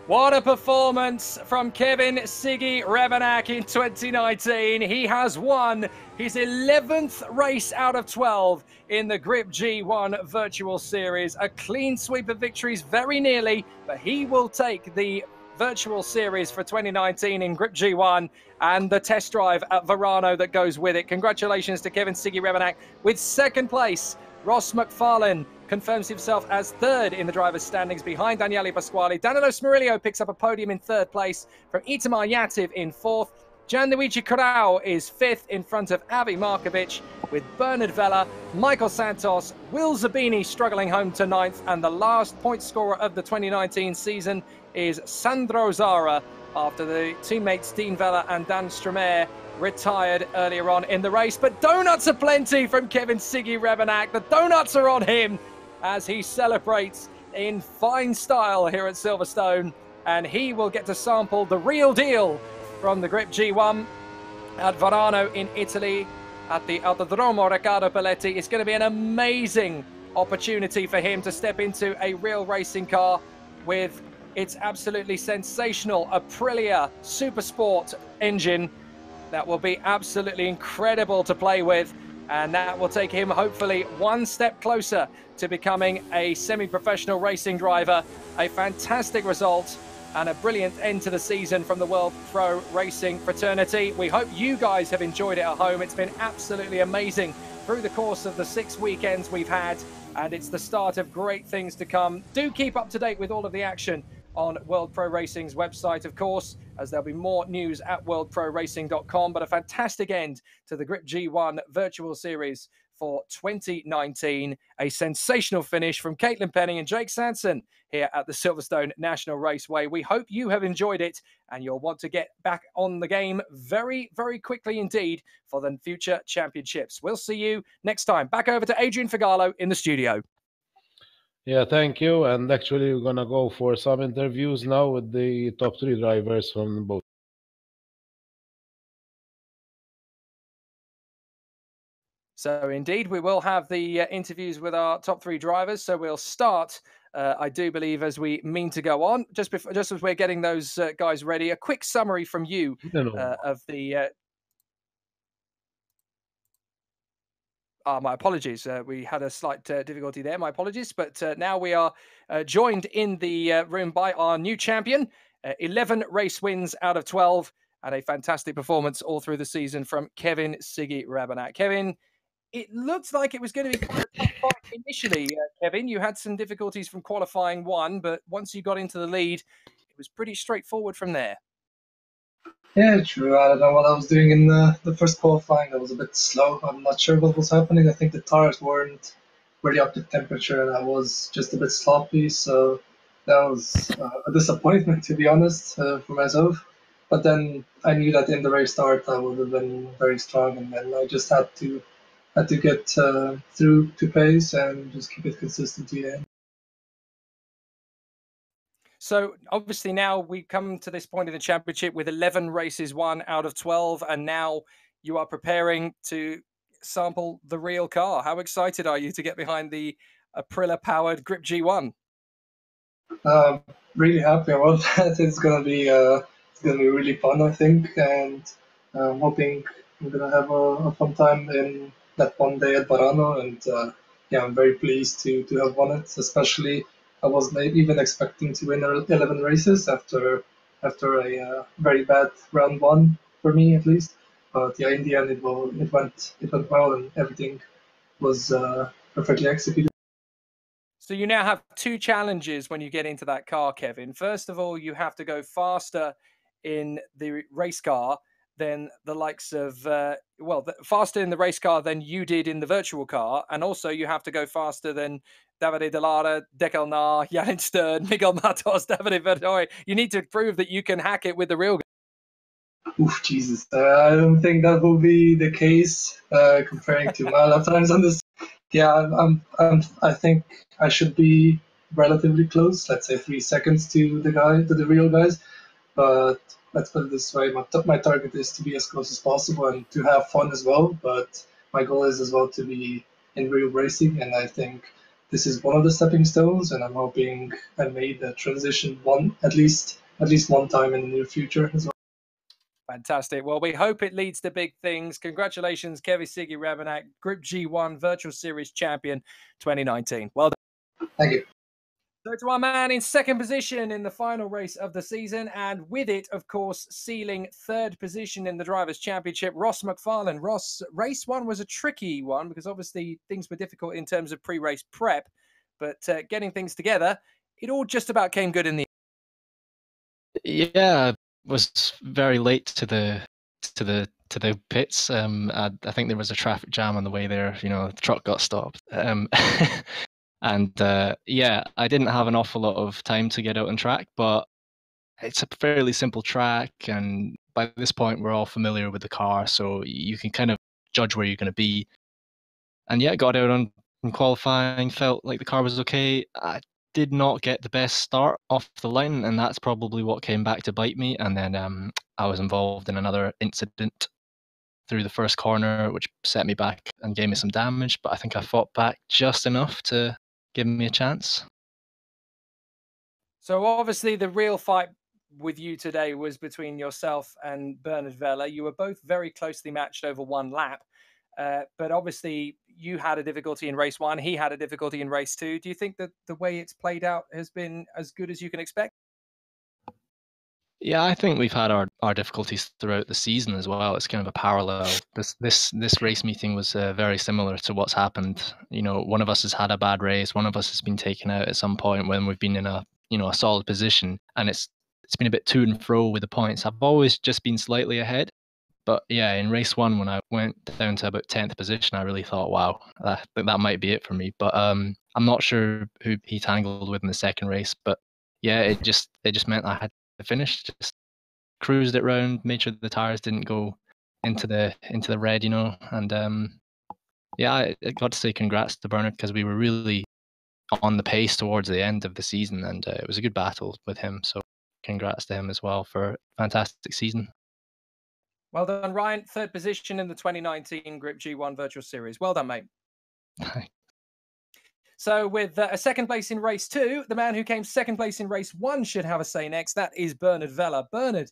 What a performance from Kevin Siggy Rebenak in 2019. He has won his 11th race out of 12 in the Griiip G1 Virtual Series. A clean sweep of victories, very nearly, but he will take the Virtual Series for 2019 in Griiip G1 and the test drive at Verano that goes with it. Congratulations to Kevin Siggy Rebenak. With 2nd place, Ross McFarlane confirms himself as 3rd in the drivers' standings behind Daniele Pasquale. Danilo Smurillo picks up a podium in 3rd place from Itamar Yativ in 4th. Gianluigi Corral is 5th in front of Avi Markovic, with Bernard Vella, Michael Santos, Will Zabini struggling home to 9th, and the last point scorer of the 2019 season is Sandro Zara, after the teammates Dean Vella and Dan Stromae retired earlier on in the race. But donuts aplenty from Kevin Siggy Rebenak. The donuts are on him as he celebrates in fine style here at Silverstone, and he will get to sample the real deal from the Griiip G1 at Varano in Italy at the Autodromo Riccardo Pelletti. It's going to be an amazing opportunity for him to step into a real racing car with its absolutely sensational Aprilia Supersport engine that will be absolutely incredible to play with, and that will take him hopefully one step closer to becoming a semi-professional racing driver. A fantastic result and a brilliant end to the season from the World Pro Racing fraternity. We hope you guys have enjoyed it at home. It's been absolutely amazing through the course of the 6 weekends we've had, and it's the start of great things to come. Do keep up to date with all of the action on World Pro Racing's website, of course, as there'll be more news at worldproracing.com. But a fantastic end to the Griiip G1 Virtual Series for 2019. A sensational finish from Caitlin Penny and Jake Sanson here at the Silverstone National Raceway. We hope you have enjoyed it and you'll want to get back on the game very, very quickly indeed for the future championships. We'll see you next time. Back over to Adrian Figallo in the studio. Yeah, thank you. And actually, we're going to go for some interviews now with the top 3 drivers from both. So indeed, we will have the interviews with our top 3 drivers. So we'll start, I do believe, as we mean to go on. Just as we're getting those guys ready, a quick summary from you of the... my apologies. We had a slight difficulty there. My apologies. But now we are joined in the room by our new champion. 11 race wins out of 12 and a fantastic performance all through the season from Kevin Siggy Rabanat. Kevin, it looked like it was going to be quite a tough fight initially, Kevin. You had some difficulties from qualifying 1, but once you got into the lead, it was pretty straightforward from there. Yeah, true. I don't know what I was doing in the first qualifying. I was a bit slow. I'm not sure what was happening. I think the tires weren't really up to temperature, and I was just a bit sloppy. So that was a disappointment, to be honest, for myself. But then I knew that in the race start I would have been very strong, and then I just had to get through to pace and just keep it consistent to the end. So obviously now we come to this point in the championship with 11 races won out of 12, and now you are preparing to sample the real car. How excited are you to get behind the Aprilia-powered Griiip G1? Really happy about that. It's gonna be really fun, I think, and I'm hoping we're gonna have a fun time in that one day at Barano. And yeah, I'm very pleased to have won it. Especially, I wasn't even expecting to win 11 races after a very bad round 1 for me, at least. But yeah, in the end, it went well, and everything was perfectly executed. So you now have 2 challenges when you get into that car, Kevin. First of all, you have to go faster in the race car than the likes of, faster in the race car than you did in the virtual car. And also you have to go faster than Davide Dallara, Deckel Nar, Jan Stern, Miguel Matos, Davide Verdoi. You need to prove that you can hack it with the real guy. Oof, Jesus. I don't think that will be the case comparing to my lap times on this. Yeah, I think I should be relatively close, let's say 3 seconds to the real guys. But let's put it this way, my target is to be as close as possible and to have fun as well. But my goal is as well to be in real racing, and I think this is one of the stepping stones, and I'm hoping I made the transition at least one time in the near future as well. Fantastic. Well, we hope it leads to big things. Congratulations, Kevin Siggy Rabanat, Griiip G1 Virtual Series Champion 2019. Well done. Thank you. So to our man in second position in the final race of the season, and with it, of course, sealing 3rd position in the Drivers' Championship, Ross McFarlane. Ross, race 1 was a tricky one because obviously things were difficult in terms of pre-race prep, but getting things together, it all just about came good in the end. Yeah, was very late to the pits. I think there was a traffic jam on the way there. You know, the truck got stopped. And yeah, I didn't have an awful lot of time to get out on track, but it's a fairly simple track, and by this point we're all familiar with the car, so you can kind of judge where you're going to be. And yeah, got out on qualifying, felt like the car was okay. I did not get the best start off the line, and that's probably what came back to bite me. And then I was involved in another incident through the first corner, which set me back and gave me some damage, but I think I fought back just enough to give me a chance. So obviously the real fight with you today was between yourself and Bernard Vella. You were both very closely matched over 1 lap, but obviously you had a difficulty in race 1, he had a difficulty in race 2. Do you think that the way it's played out has been as good as you can expect? Yeah, I think we've had our difficulties throughout the season as well. It's kind of a parallel. This race meeting was very similar to what's happened. You know, one of us has had a bad race, one of us has been taken out at some point when we've been in a solid position, and it's been a bit to and fro with the points. I've always just been slightly ahead. But yeah, in race one, when I went down to about 10th position, I really thought, wow, that might be it for me. But I'm not sure who he tangled with in the second race. But yeah, it just meant I had to finish. Just cruised it round, made sure the tires didn't go into the red, you know. And yeah, I got to say congrats to Bernard because we were really on the pace towards the end of the season, and it was a good battle with him. So congrats to him as well for a fantastic season. Well done, Ryan. Third position in the 2019 Griiip G1 Virtual Series. Well done, mate. So with a second place in race 2, the man who came second place in race 1 should have a say next. That is Bernard Vella. Bernard,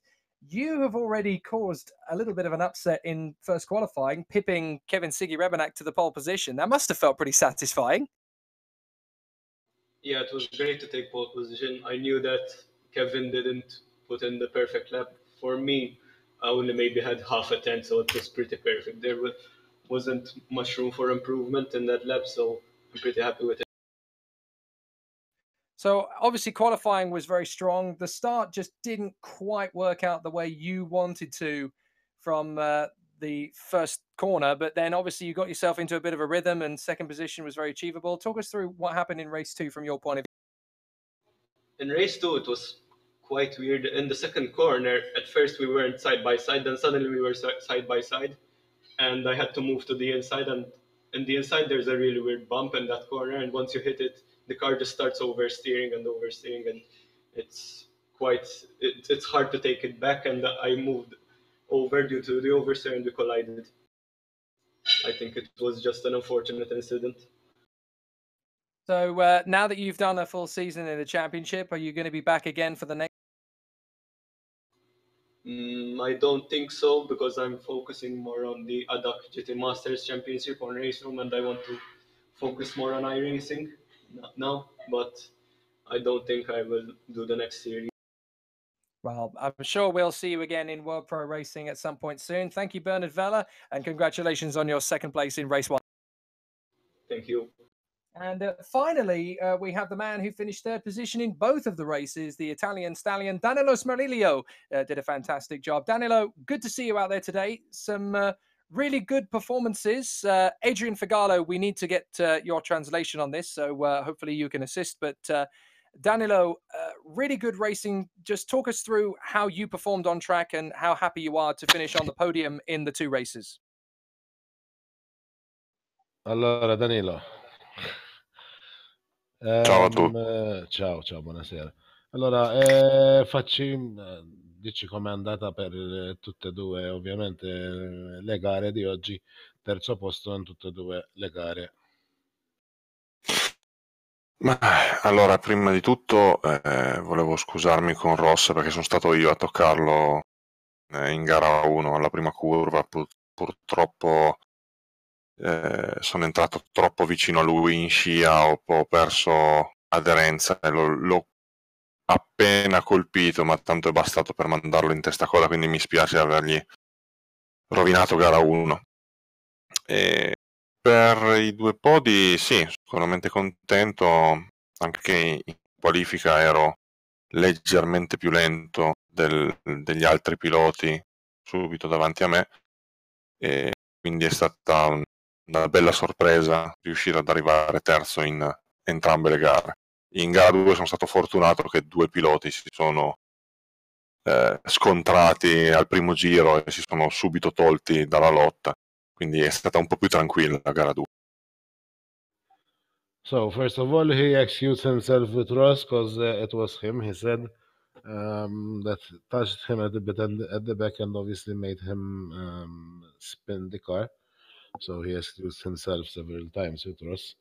you have already caused a little bit of an upset in first qualifying, pipping Kevin Siggy Rebenak to the pole position. That must have felt pretty satisfying. Yeah, it was great to take pole position. I knew that Kevin didn't put in the perfect lap. For me, I only maybe had half a tenth, so it was pretty perfect. There wasn't much room for improvement in that lap, so I'm pretty happy with it. So obviously qualifying was very strong. The start just didn't quite work out the way you wanted to from the first corner, but then obviously you got yourself into a bit of a rhythm and second position was very achievable. Talk us through what happened in race 2 from your point of view. In race 2, it was quite weird. In the second corner, at first we weren't side by side, then suddenly we were side by side, and I had to move to the inside, and in the inside there's a really weird bump in that corner, and once you hit it, the car just starts oversteering, and it's hard to take it back, and I moved over due to the oversteer and we collided. I think it was just an unfortunate incident. So now that you've done a full season in the championship, are you going to be back again for the next? I don't think so, because I'm focusing more on the ADAC GT Masters Championship on Race Room, and I want to focus more on iRacing now, but I don't think I will do the next series. Well, I'm sure we'll see you again in World Pro Racing at some point soon. Thank you, Bernard Vella, and congratulations on your second place in race 1. Thank you. And finally, we have the man who finished third position in both of the races, the Italian stallion, Danilo Smerillo, did a fantastic job. Danilo, good to see you out there today. Some really good performances. Adrian Figallo, we need to get your translation on this, so hopefully you can assist. But Danilo, really good racing. Just talk us through how you performed on track and how happy you are to finish on the podium in the 2 races. Allora, Danilo. Ciao a tutti. Ciao, buonasera. Allora, dici com'è andata per tutte e due, ovviamente, le gare di oggi, terzo posto in tutte e due le gare. Ma allora, prima di tutto volevo scusarmi con Ross perché sono stato io a toccarlo in gara 1 alla prima curva. Purtroppo sono entrato troppo vicino a lui in scia, ho perso aderenza e l'ho appena colpito, ma tanto è bastato per mandarlo in testa coda, quindi mi spiace avergli rovinato gara 1. E per i 2 podi sì, sicuramente contento, anche in qualifica ero leggermente più lento degli altri piloti subito davanti a me, e quindi è stata una bella sorpresa riuscire ad arrivare terzo in entrambe le gare. In gara 2 sono stato fortunato che 2 piloti si sono scontrati al primo giro e si sono subito tolti dalla lotta, quindi è stata un po' più tranquilla la gara 2. So, first of all, he excused himself with Ross because it was him, he said, that touched him at the back and obviously made him spin the car. So he excused himself several times with Ross.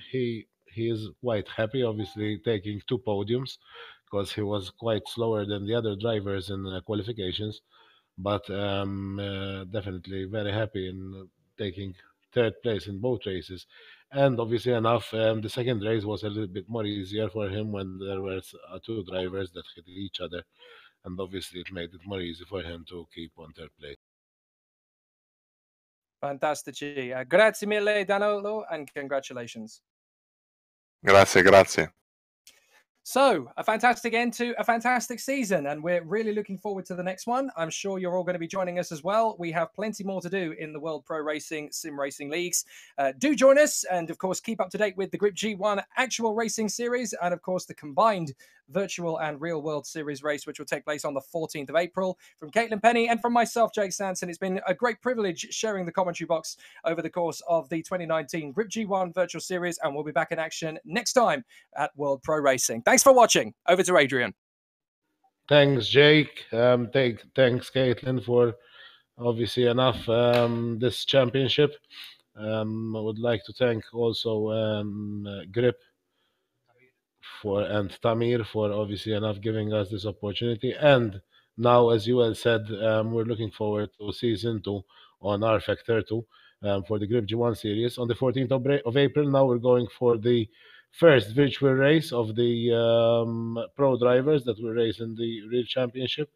He is quite happy, obviously, taking 2 podiums because he was quite slower than the other drivers in qualifications, but definitely very happy in taking third place in both races. And obviously enough, the second race was a little bit more easier for him when there were 2 drivers that hit each other, and obviously it made it more easy for him to keep on third place. Fantastici. Grazie mille, Danilo, and congratulations. Grazie. So, a fantastic end to a fantastic season, and we're really looking forward to the next one. I'm sure you're all going to be joining us as well. We have plenty more to do in the World Pro Racing Sim Racing Leagues. Do join us, and of course, keep up to date with the Griiip G1 Actual Racing Series, and of course, the combined Virtual and Real World Series race, which will take place on the 14th of April. From Caitlin Penny and from myself, Jake Sanson, it's been a great privilege sharing the commentary box over the course of the 2019 Griiip G1 Virtual Series, and we'll be back in action next time at World Pro Racing. Thanks for watching. Over to Adrian. Thanks, Jake. Thanks, Caitlin, for obviously enough this championship. I would like to thank also Griiip and Tamir for obviously enough giving us this opportunity. And now, as you well said, we're looking forward to season 2 on rFactor 2 for the Griiip G1 series on the 14th of April. Now we're going for the first virtual race of the pro drivers that will race in the real championship.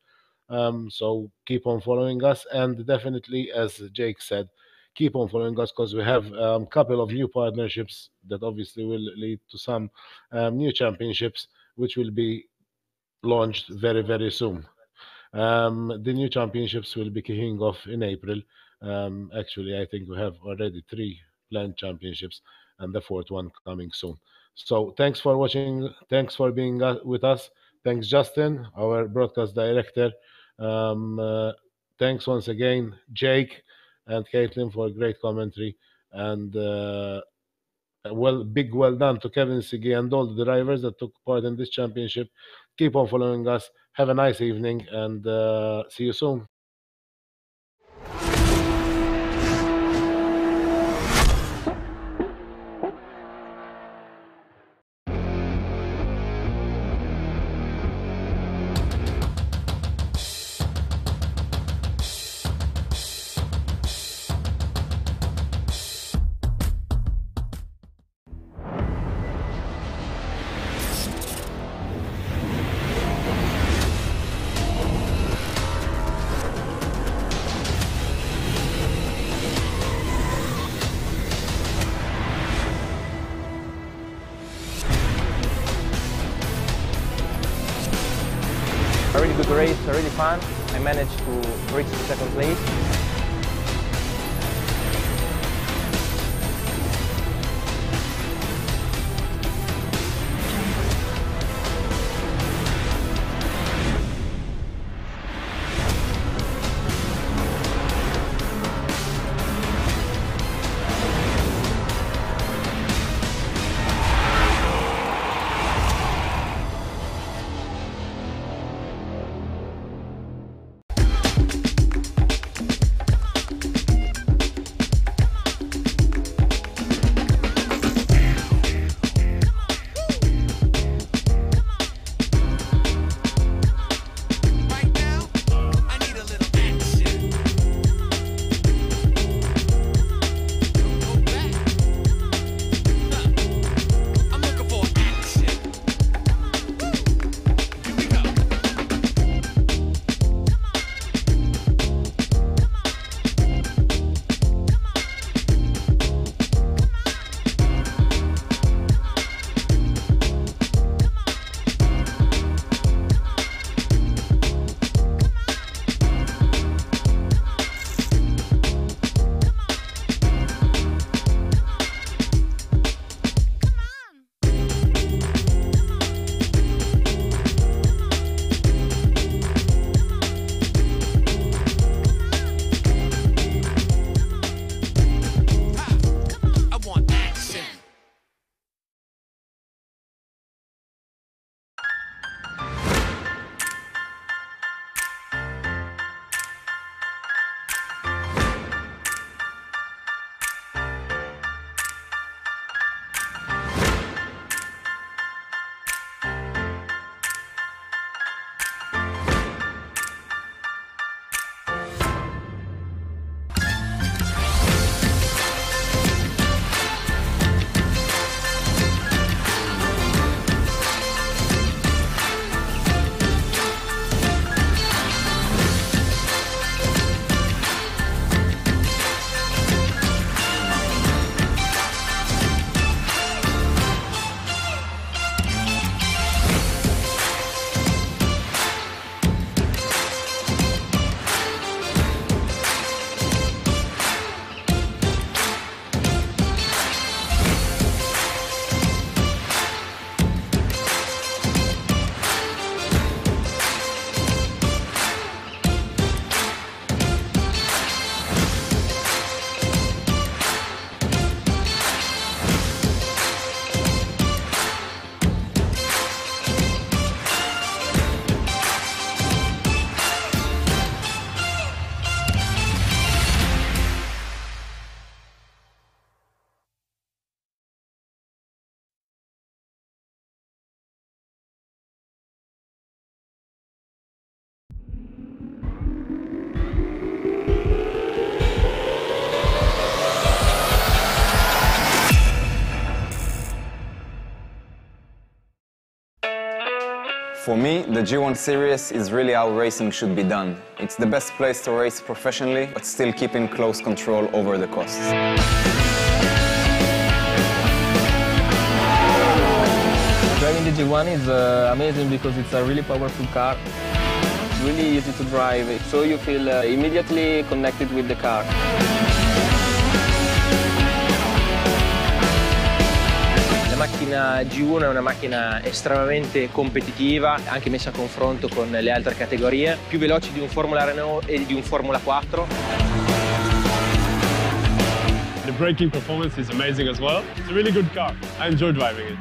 So keep on following us, and definitely, as Jake said, keep on following us because we have a couple of new partnerships that obviously will lead to some new championships, which will be launched very, very soon. The new championships will be kicking off in April. Actually, I think we have already 3 planned championships and the 4th one coming soon. So thanks for watching. Thanks for being with us. Thanks, Justin, our broadcast director. Thanks once again, Jake and Caitlin, for great commentary. And big well done to Kevin Siggy and all the drivers that took part in this championship. Keep on following us. Have a nice evening, and see you soon. A really good race, really fun. I managed to reach the 2nd place. For me, the G1 series is really how racing should be done. It's the best place to race professionally, but still keeping close control over the costs. Driving the G1 is amazing because it's a really powerful car. It's really easy to drive, so you feel immediately connected with the car. La macchina G1 è una macchina estremamente competitiva, anche messa a confronto con le altre categorie, più veloci di un Formula Renault e di un Formula 4. The braking performance is amazing as well. It's a really good car. I enjoy driving it.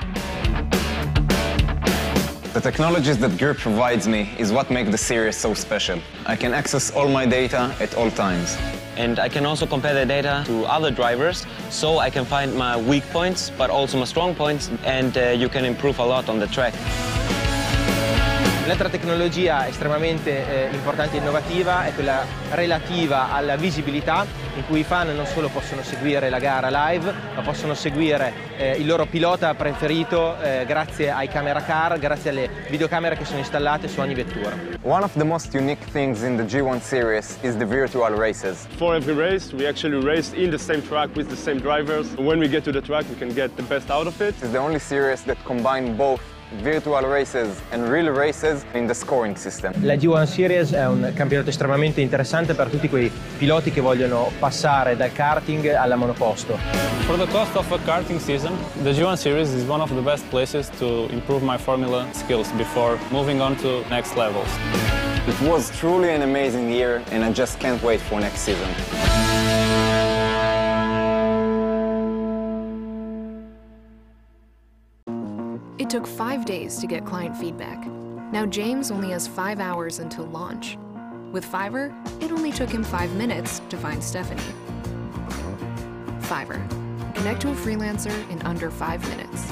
The technologies that Griiip provides me is what makes the series so special. I can access all my data at all times. And I can also compare the data to other drivers, so I can find my weak points, but also my strong points, and you can improve a lot on the track. L'altra tecnologia estremamente importante e innovativa è quella relativa alla visibilità, in cui i fan non solo possono seguire la gara live, ma possono seguire il loro pilota preferito grazie ai camera car, grazie alle videocamere che sono installate su ogni vettura. One of the most unique things in the G1 series is the virtual races. For every race, we actually race in the same track with the same drivers. When we get to the track, we can get the best out of it. It's the only series that combines both virtual races and real races in the scoring system. La G1 Series è un campionato estremamente interessante per tutti quei piloti che vogliono passare dal karting alla monoposto. For the cost of a karting season, the G1 Series is one of the best places to improve my formula skills before moving on to next levels. It was truly an amazing year and I just can't wait for next season. It took 5 days to get client feedback. Now James only has 5 hours until launch. With Fiverr, it only took him 5 minutes to find Stephanie. Fiverr. Connect to a freelancer in under 5 minutes.